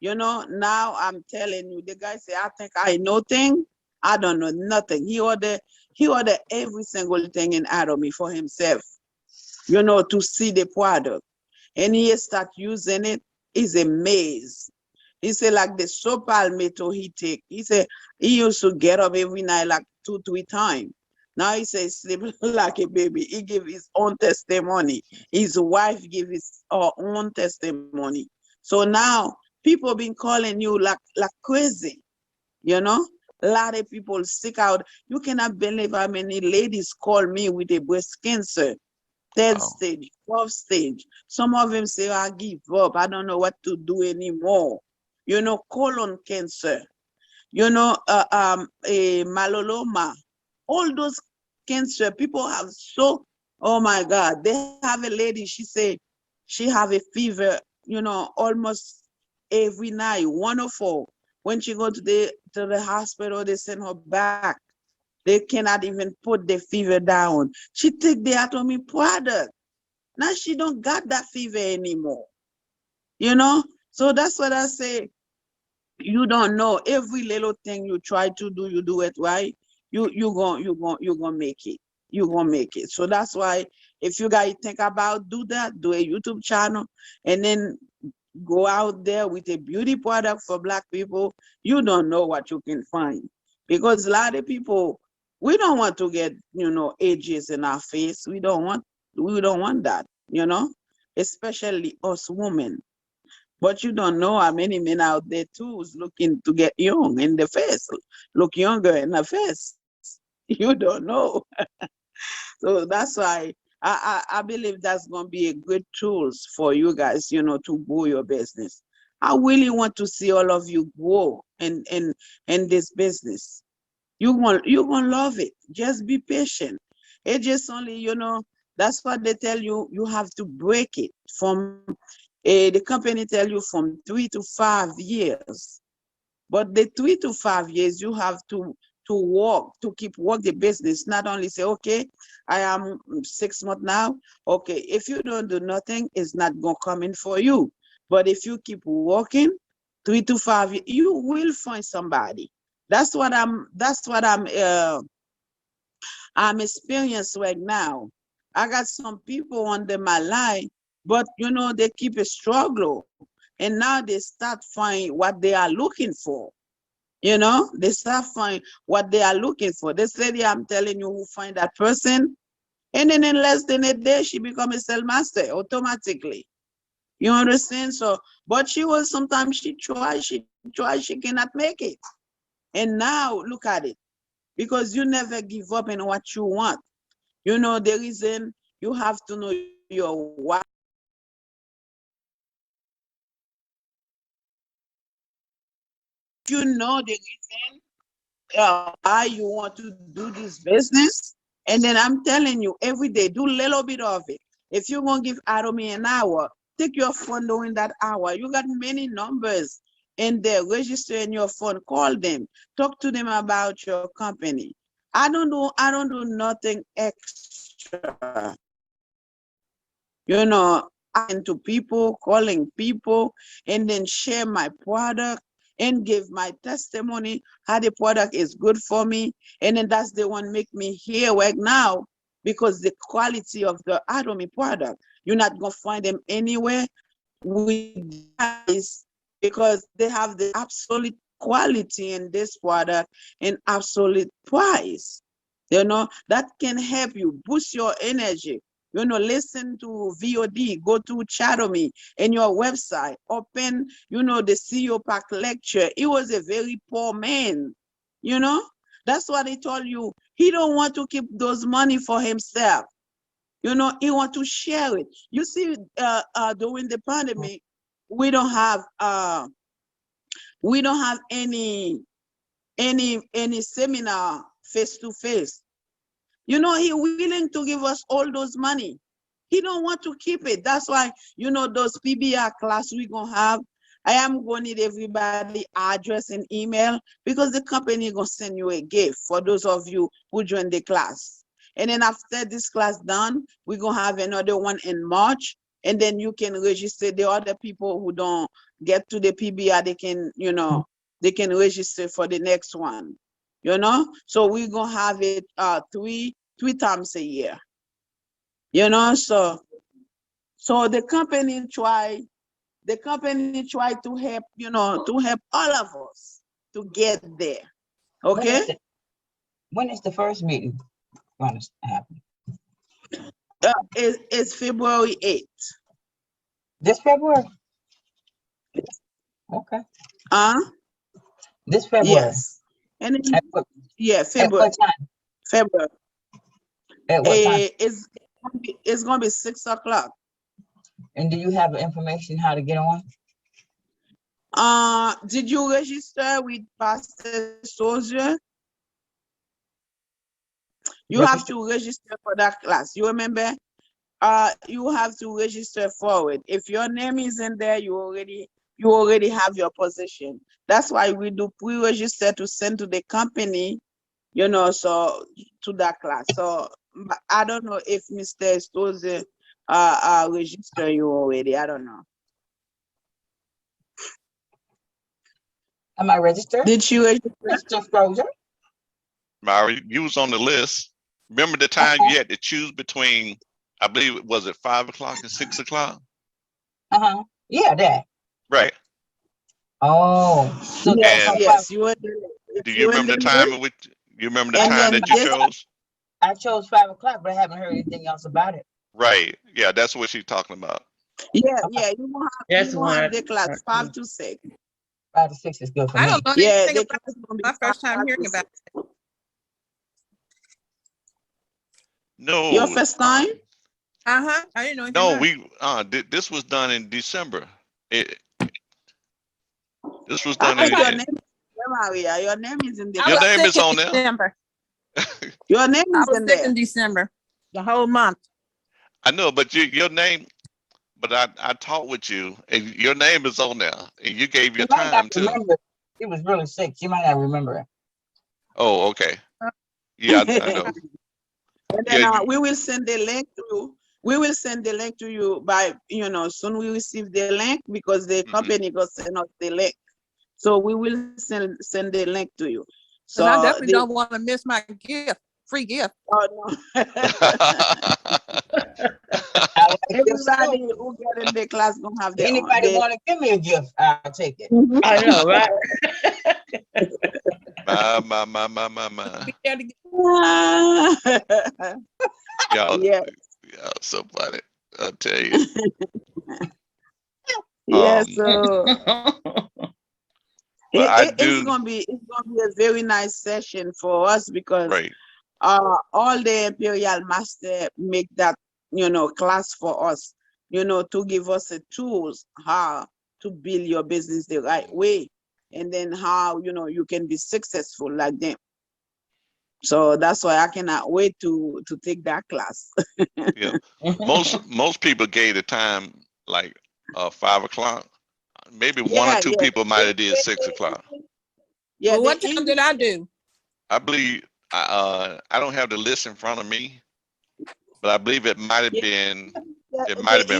You know, now I'm telling you, the guy say, I think I know thing. I don't know nothing. He ordered every single thing in Atomy for himself, you know, to see the product. And he start using it. He's amazed. He said, like the soap palmetto he take. He said he used to get up every night like 2-3 times. Now he says sleep like a baby. He give his own testimony. His wife give his own testimony. So now people been calling you like crazy, you know? A lot of people sick out. You cannot believe how many ladies call me with a breast cancer. Third Wow. stage, fourth stage. Some of them say, I give up. I don't know what to do anymore. You know, colon cancer, you know, myeloma, all those cancer, people have so, oh my God, they have a lady, she said she have a fever, you know, almost every night, 104. When she go to the hospital, they send her back. They cannot even put the fever down. She take the Atomy product. Now she don't got that fever anymore. You know? So that's what I say. You don't know. Every little thing you try to do, you do it right. You gonna make it. You gonna make it. So that's why if you guys think about do that, do a YouTube channel, and then go out there with a beauty product for Black people, you don't know what you can find. Because a lot of people, we don't want to get, you know, ages in our face. We don't want that, you know, especially us women. But you don't know how many men out there too who's looking to get young in the face, look younger in the face. You don't know. So that's why I believe that's going to be a good tools for you guys, you know, to grow your business. I really want to see all of you grow in this business. You're gonna love it. Just be patient. It just only, you know, that's what they tell you. You have to break it from the company tell you from 3 to 5 years. But the 3 to 5 years, you have to work, to keep work the business, not only say, okay, I am 6 months now. Okay, if you don't do nothing, it's not gonna come in for you. But if you keep working 3 to 5 years, you will find somebody. That's what I'm experiencing right now. I got some people under my line, but you know, they keep a struggle. And now they start finding what they are looking for. You know, they start finding what they are looking for. This lady, I'm telling you, who find that person, and then in less than a day, she become a cell master automatically. You understand? So, but she was sometimes she cannot make it. And now look at it. Because you never give up in what you want. You know, the reason you have to know your why. you know the reason why you want to do this business, and then I'm telling you, every day, do a little bit of it. If you're gonna give Atomy an hour, take your phone during that hour. You got many numbers in there. Register in your phone, call them, talk to them about your company. I don't do nothing extra. You know, talking to people, calling people, and then share my product and give my testimony how the product is good for me. And then that's the one make me here right now, because the quality of the Atomy product, you're not gonna find them anywhere with guys, because they have the absolute quality in this product and absolute price. You know, that can help you boost your energy. You know, listen to VOD, go to Chatomy and your website, open, you know, the CEO Pack lecture. He was a very poor man, you know? That's what he told you. He don't want to keep those money for himself. You know, he want to share it. You see, during the pandemic, we don't have any seminar face to face. You know, he willing to give us all those money. He don't want to keep it. That's why, you know, those PBR class we gonna have, I am gonna need everybody address and email, because the company gonna send you a gift for those of you who join the class. And then after this class done, we're gonna have another one in March, and then you can register. The other people who don't get to the PBR, they can, you know, they can register for the next one. You know, so we're gonna have it three times a year. You know, so the company try to help, you know, to help all of us to get there. Okay. When is the first meeting going to happen? It's February 8th. This February? Okay, this February. Yes. And then, At what, yeah, at February. what time? February. At what time? It's gonna be 6 o'clock. And do you have information how to get on? Did you register with Pastor Soldier? You have to register for that class. You remember? You have to register for it. If your name is in there, you already have your position. That's why we do pre-register to send to the company, you know, so to that class. So but I don't know if Mr. Stoze register you already. I don't know. Am I registered? Did she register? Mr. Frozer? Mary, you was on the list. Remember the time you had to choose between, I believe it was at 5 o'clock and 6 o'clock? Uh-huh. Yeah, that. Right. Oh. So Yes, And yes. You were there. do you remember the time in which, you remember the And time then that you this- chose? I chose 5 o'clock, but I haven't heard anything else about it. Right. Yeah, that's what she's talking about. Yeah, yeah. You will That's have the one. class 5 to 6. 5 to 6 is good for I me. don't know Yeah, anything the about class is gonna be my first 5 time to hearing about 6. it. No. Your first time? Uh-huh. I didn't know anything No, about it. this was done in December. This was I done think your in, name is Maria. Your name is in the I Your was name sick is in on there. December. Your name I is was in sick there. in December, the whole month. I know, but your name, but I talked with you and your name is on there and you gave your She might not time to. remember. She was really sick. She might not remember it. Oh, okay. Yeah, I know. And Yeah, then we will send the link to you. We will send the link to you by, you know, soon we receive the link, because the Mhm. company will send us the link. So we will send the link to you. So I So definitely don't want to miss my gift, free gift. oh, no. I like gifts too. Everybody who get in the class gonna have their own. Anybody want to give me a gift, I'll take it. I know, right? my. Be there to get- Y'all, Yeah, y'all so funny. I'll tell you. yeah. Um, So But I it's do, gonna be a very nice session for us, because right. all the Imperial Master make that, you know, class for us, you know, to give us the tools how to build your business the right way. and then how, you know, you can be successful like them. So that's why I cannot wait to take that class. Yeah. Most people gave the time like 5 o'clock. Maybe one or Yeah, two yeah. people might have did 6 o'clock. Yeah, Well, the what time did I English, do? I believe I don't have the list in front of me, but I believe it might have yeah, been the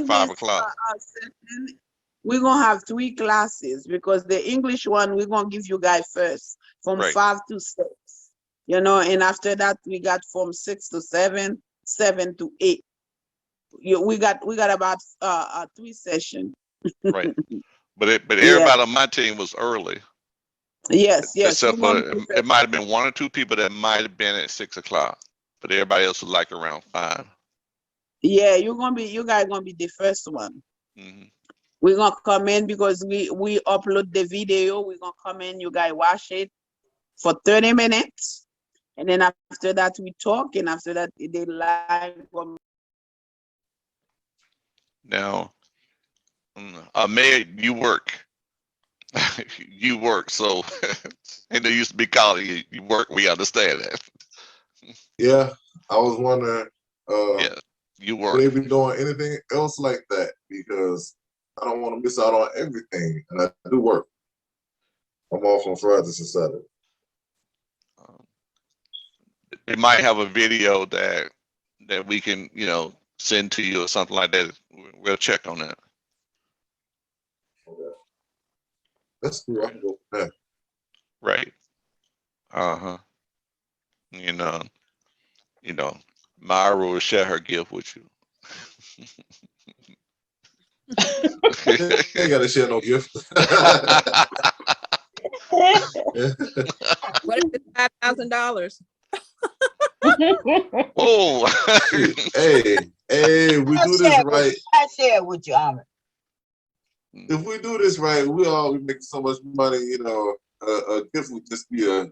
5 English o'clock. session, we're gonna have 3 classes because the English one we're gonna give you guys first from Right. 5 to 6. You know, and after that we got from 6 to 7, 7 to 8. We got about 3 sessions. Right. But Yeah, everybody on my team was early, yes, yes. except We're for gonna be it might have been 1 or 2 people that might have been at 6 o'clock, but everybody else was like around 5. yeah, you guys gonna be the first one. Hmm. We're gonna come in because we upload the video. We're gonna come in, you guys watch it for 30 minutes. And then after that, we talk, and after that, they live. Now, Mayor, you work. You work, so and they used to be calling you. You work. We understand that. Yeah, I was wondering, Yeah, you will work. they be doing anything else like that? Because I don't want to miss out on everything, and I do work. I'm off on Fridays and Saturdays. Um, they might have a video that we can, send to you or something like that. We'll check on that. Okay. That's cool. I can go from there. Right. Uh-huh. You know, Myra will share her gift with you. Ain't got to share no gift. What if it's $5,000? Oh, hey, we do this right. I share with you, Ahmed. If we do this right, we all make so much money. You know, a gift would just be a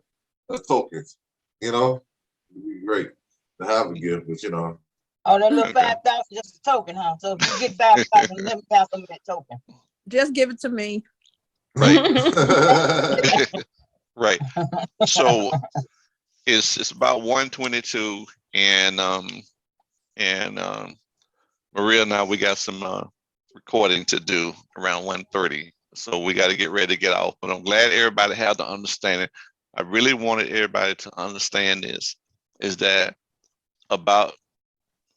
token. You know, it'd be great to have a gift, but Oh, that little Okay. 5,000 just a token, huh? So if you get 5,000, let me have some of that token. Just give it to me. right. Right. So it's about 1:22, and Maria and I, we got some recording to do around 1:30. So we got to get ready to get off. But I'm glad everybody had the understanding. I really wanted everybody to understand this, is that about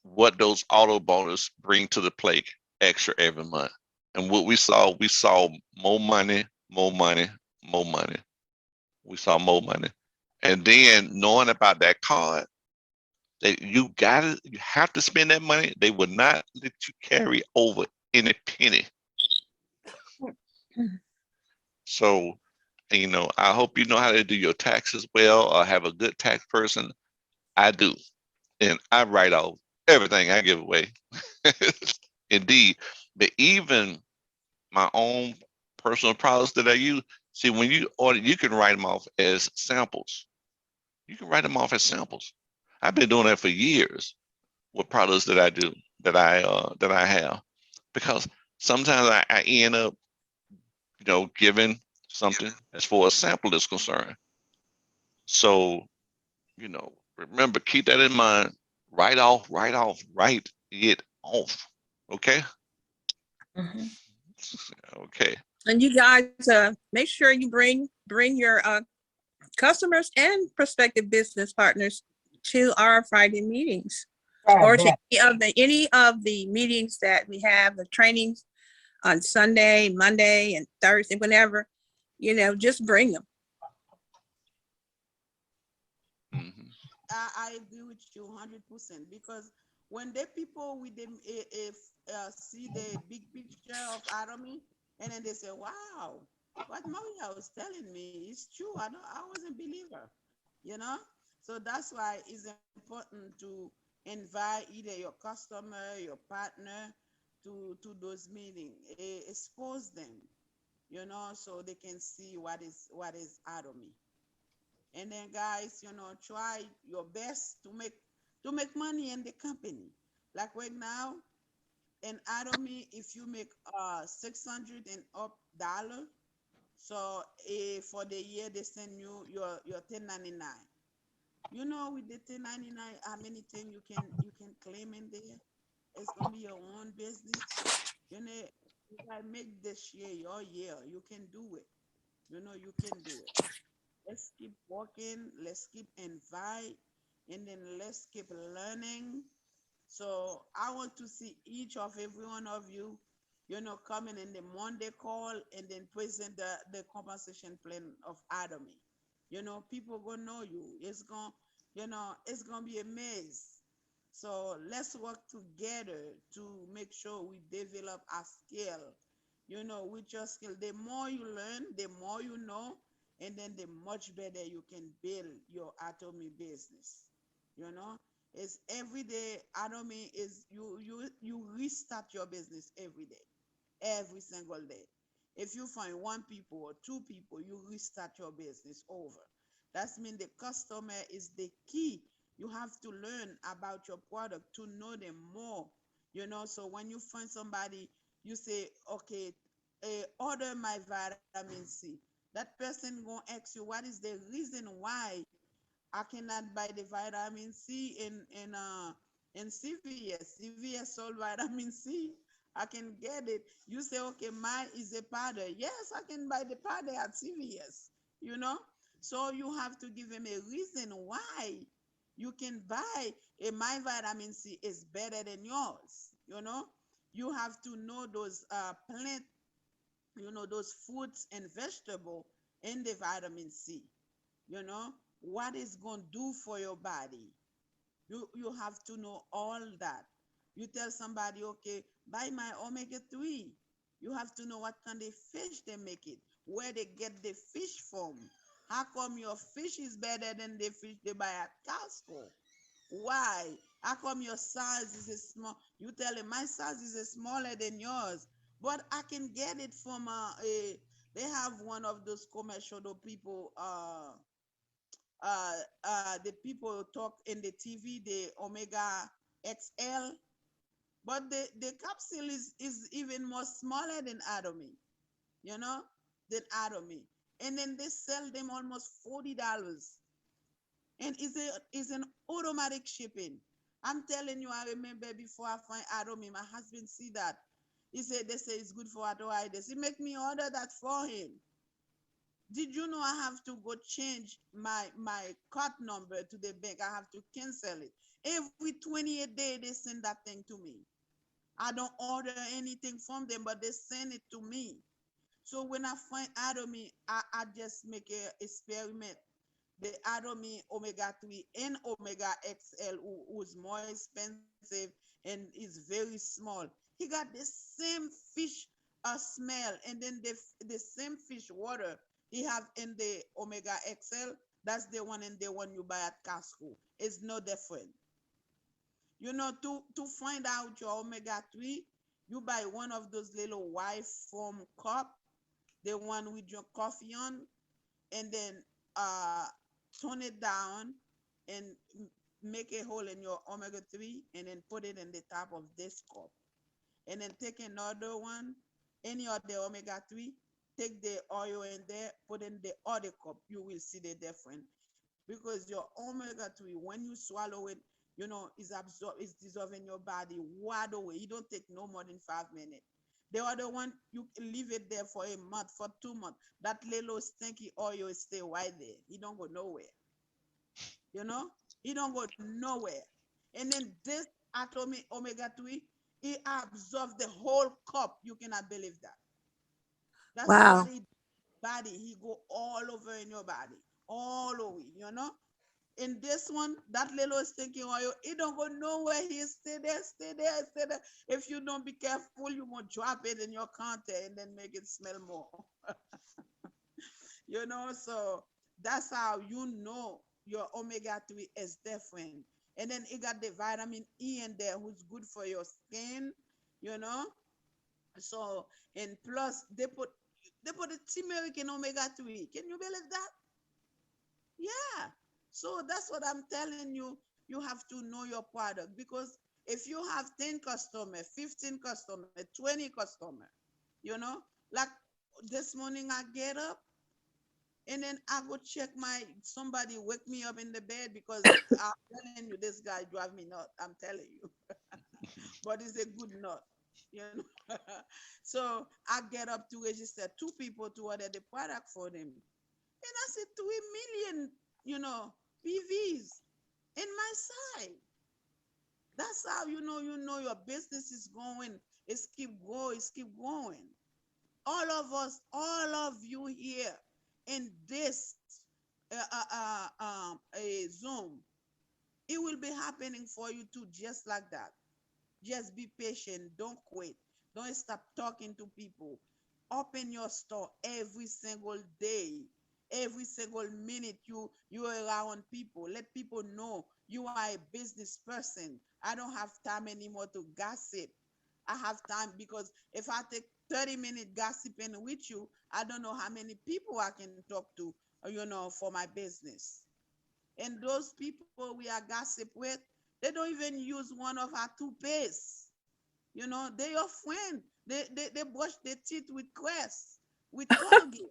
what those auto bonus bring to the plate extra every month. And what we saw more money, more money, more money. We saw more money. And then knowing about that card, that you have to spend that money. They will not let you carry over any penny. So, I hope you know how to do your taxes well or have a good tax person. I do. And I write off everything I give away. Indeed. But even my own personal products that I use, see, when you order, you can write them off as samples. You can write them off as samples. I've been doing that for years with products that I do, that I have, because sometimes I end up, giving something as far as sample is concerned. So, remember, keep that in mind. Write it off. Okay. Okay. And you guys, make sure you bring your customers and prospective business partners to our Friday meetings, or to any of the meetings that we have, the trainings on Sunday, Monday, and Thursday, whenever, just bring them. Mhm. I agree with you 100% because when the people with them if see the big picture of Atomy, and then they say, "Wow, what Maria was telling me is true. I wasn't believer," you know. So that's why it's important to invite either your customer, your partner, to those meetings, expose them, so they can see what is Atomy. And then guys, try your best to make money in the company. Like right now in Atomy, if you make $600 and up, So for the year, they send you your 1099. You know, with the 1099, how many things you can claim in there? It's gonna be your own business. You know, if I make this year your year, you can do it. You know, you can do it. Let's keep working. Let's keep invite, and then let's keep learning. So I want to see each of every one of you, you know, coming in the Monday call and then present the compensation plan of Atomy. You know, people gonna know you. It's gonna, you know, it's gonna be a maze. So let's work together to make sure we develop our skill. You know, with your skill, the more you learn, the more you know, and then the much better you can build your Atomy business. You know, it's every day. Atomy is you restart your business every day, every single day. If you find one people or two people, you restart your business over. That means the customer is the key. You have to learn about your product to know them more. You know, so when you find somebody, you say, okay, order my vitamin C. That person gonna ask you what is the reason why I cannot buy the vitamin C in CVS. CVS sold vitamin C. I can get it. You say, okay, mine is a powder. Yes, I can buy the powder at CVS. You know, so you have to give them a reason why you can buy a my vitamin C is better than yours. You know, you have to know those plant, you know, those fruits and vegetable in the vitamin C. You know what it's going to do for your body. You have to know all that. You tell somebody, okay, buy my omega-3. You have to know what kind of fish they make it, where they get the fish from. How come your fish is better than the fish they buy at Costco? Why? How come your size is a small? You tell him my size is a smaller than yours, but I can get it from a. They have one of those commercial the people the people talk in the TV, the Omega XL, but the capsule is even more smaller than Atomy, you know, than Atomy. And then they sell them almost $40. And is an automatic shipping. I'm telling you, I remember before I find Atomy, my husband see that. He said they say it's good for arthritis. He make me order that for him. Did you know I have to go change my card number to the bank? I have to cancel it. Every 28 days, they send that thing to me. I don't order anything from them, but they send it to me. So when I find Atomy, I just make a experiment. The Atomy omega-3 and omega XL, who's more expensive and is very small. He got the same fish smell, and then the same fish water he have in the omega XL. That's the one and the one you buy at Costco. It's no different. You know, to find out your omega-3, you buy one of those little white foam cup, the one we drink coffee on, and then tone it down and make a hole in your omega-3 and then put it in the top of this cup. And then take another one, any other omega-3, take the oil in there, put in the other cup. You will see the difference. Because your omega-3, when you swallow it, you know, is absorbed, is dissolved in your body right away. You don't take no more than 5 minutes. The other one, you leave it there for a month, for 2 months. That little stinky oil stay right there. It don't go nowhere. You know, it don't go nowhere. And then this atomic omega-3, it absorbs the whole cup. You cannot believe that. That's Wow. what it body. He go all over in your body, all over. You know. In this one, that little stinking oil, it don't go nowhere. He stay there, stay there, stay there. If you don't be careful, you gonna drop it in your counter and then make it smell more. You know, so that's how you know your omega-3 is different. And then it got the vitamin E in there, who's good for your skin, you know. So and plus they put a turmeric in omega-3. Can you believe that? Yeah. So that's what I'm telling you. You have to know your product because if you have 10 customers, 15 customers, 20 customers, you know, like this morning I get up and then I go check somebody wake me up in the bed because I'm telling you, this guy drive me nuts. I'm telling you, but it's a good nut, you know. So I get up to register 2 people to order the product for them, and I said 3 million, PVs in my side. That's how you know your business is going. It's keep going. It's keep going. All of us, all of you here in this a Zoom, it will be happening for you too, just like that. Just be patient. Don't quit. Don't stop talking to people. Open your store every single day. Every single minute you are around people. Let people know you are a business person. I don't have time anymore to gossip. I have time because if I take 30 minutes gossiping with you, I don't know how many people I can talk to, for my business. And those people we are gossip with, they don't even use one of our toothpaste. They your friend. They brush their teeth with Crest, with Colgate.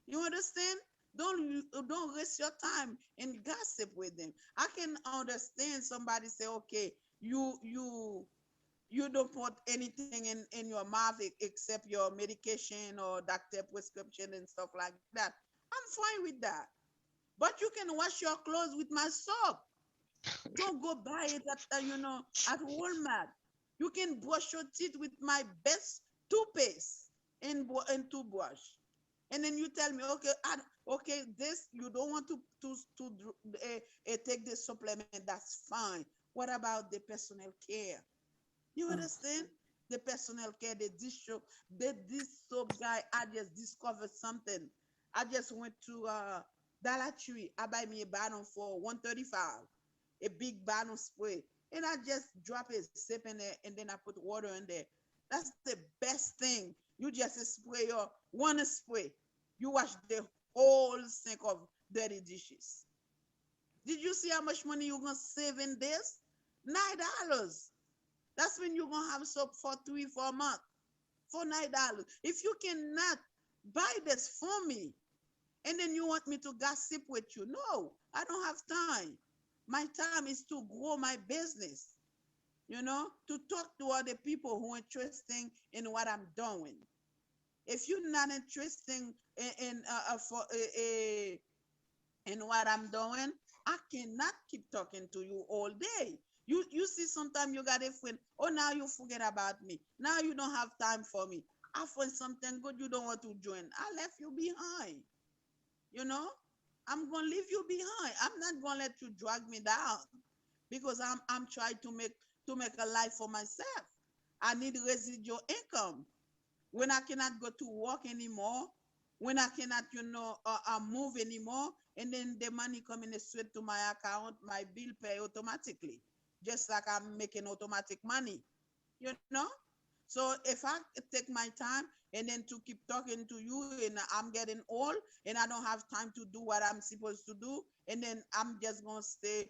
You understand? Don't waste your time and gossip with them. I can understand somebody say, okay, you don't put anything in your mouth except your medication or doctor prescription and stuff like that. I'm fine with that. But you can wash your clothes with my soap. Don't go buy it at Walmart. You can brush your teeth with my best toothpaste and toothbrush. And then you tell me, okay, okay, this you don't want to take this supplement. That's fine. What about the personal care? You understand? The personal care, this soap guy, I just discovered something. I just went to Dollar Tree. I buy me a bottle for $135, a big bottle spray. And I just drop a sip in there and then I put water in there. That's the best thing. You just spray your one spray. You wash the whole sink of dirty dishes. Did you see how much money you're gonna save in this? $9. That's when you're gonna have soap for 3-4 months for $9. If you cannot buy this for me, and then you want me to gossip with you, no, I don't have time. My time is to grow my business, to talk to other people who are interested in what I'm doing. If you're not interested in what I'm doing, I cannot keep talking to you all day. You see, sometimes you got a friend, oh, now you forget about me. Now you don't have time for me. I find something good, you don't want to join. I left you behind. I'm gonna leave you behind. I'm not gonna let you drag me down because I'm trying to make a life for myself. I need residual income. When I cannot go to work anymore, when I cannot, move anymore, and then the money coming straight to my account, my bill pay automatically, just like I'm making automatic money, So if I take my time and then to keep talking to you and I'm getting old and I don't have time to do what I'm supposed to do, and then I'm just going to stay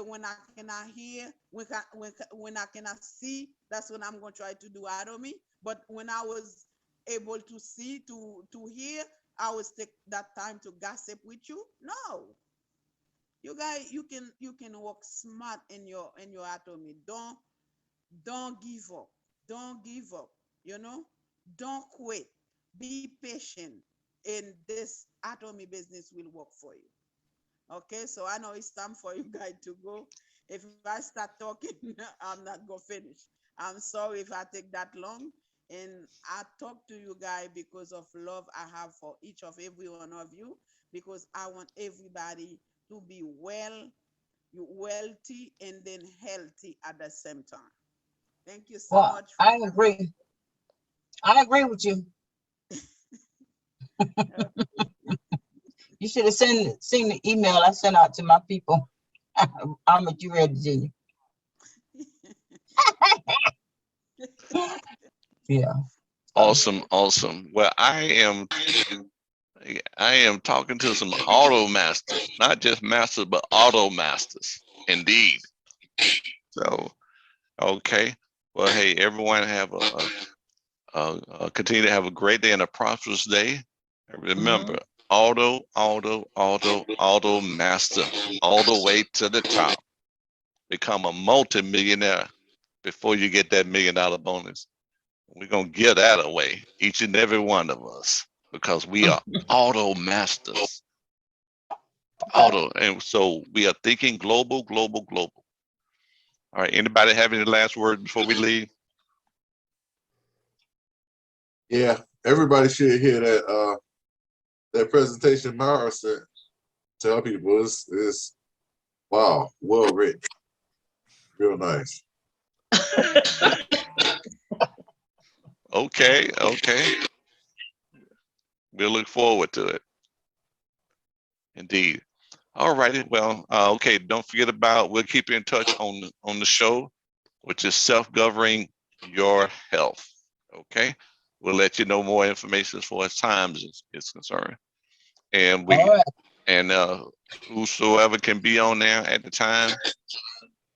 when I cannot hear, when I cannot see, that's when I'm going to try to do out of me. But when I was able to see, to hear, I always take that time to gossip with you. No. You guys, you can work smart in your atomy. Don't give up. Don't give up. Don't quit. Be patient, and this atomy business will work for you. Okay, so I know it's time for you guys to go. If I start talking, I'm not gonna finish. I'm sorry if I take that long. And I talk to you guys because of love I have for each of every one of you, because I want everybody to be wealthy, and then healthy at the same time. Thank you so Well, much. I agree. I agree with you. You should have seen the email I sent out to my people. I'm at you ready, Virginia. Yeah. Awesome, awesome. Well, I am talking to some auto masters, not just masters, but auto masters, indeed. So, okay. Well, hey, everyone have Continue to have a great day and a prosperous day. And remember, auto master all the way to the top. Become a multi-millionaire before you get that $1 million bonus. We're going to give that away, each and every one of us, because we are auto masters. Auto. And so we are thinking global. All right. Anybody have any last words before we leave? Yeah, everybody should hear that presentation Mara sent. Tell people it's wow, well written, real nice. Okay. We'll look forward to it. Indeed. All righty. Well, okay. Don't forget about, we'll keep you in touch on the show, which is self-governing your health. Okay. We'll let you know more information as far as times is concerned. And we, All right. and whosoever can be on there at the time,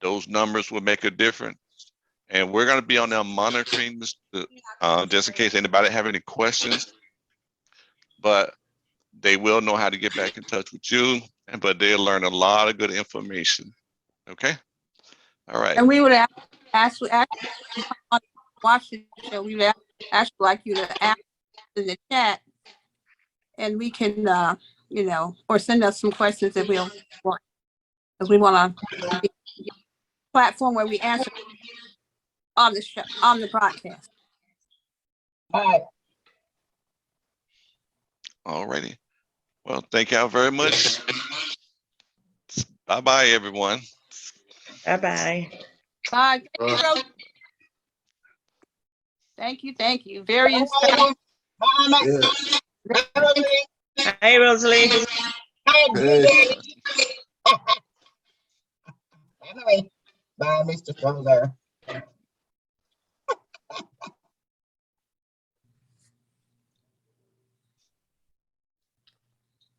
those numbers will make a difference. And we're going to be on there monitoring this, just in case anybody have any questions. But they will know how to get back in touch with you, but they'll learn a lot of good information. Okay. All right. And we would actually watch the show. We would actually like you to ask in the chat, and we can, or send us some questions that we'll want, because we want to be a platform where we answer on the show, on the broadcast. All right. All righty. Well, thank y'all very much. Bye-bye, everyone. Bye-bye. Bye. Thank you. Very inspiring. Bye, Yeah. Hey, Rosalie. Hey. Bye, Mr. Stroller.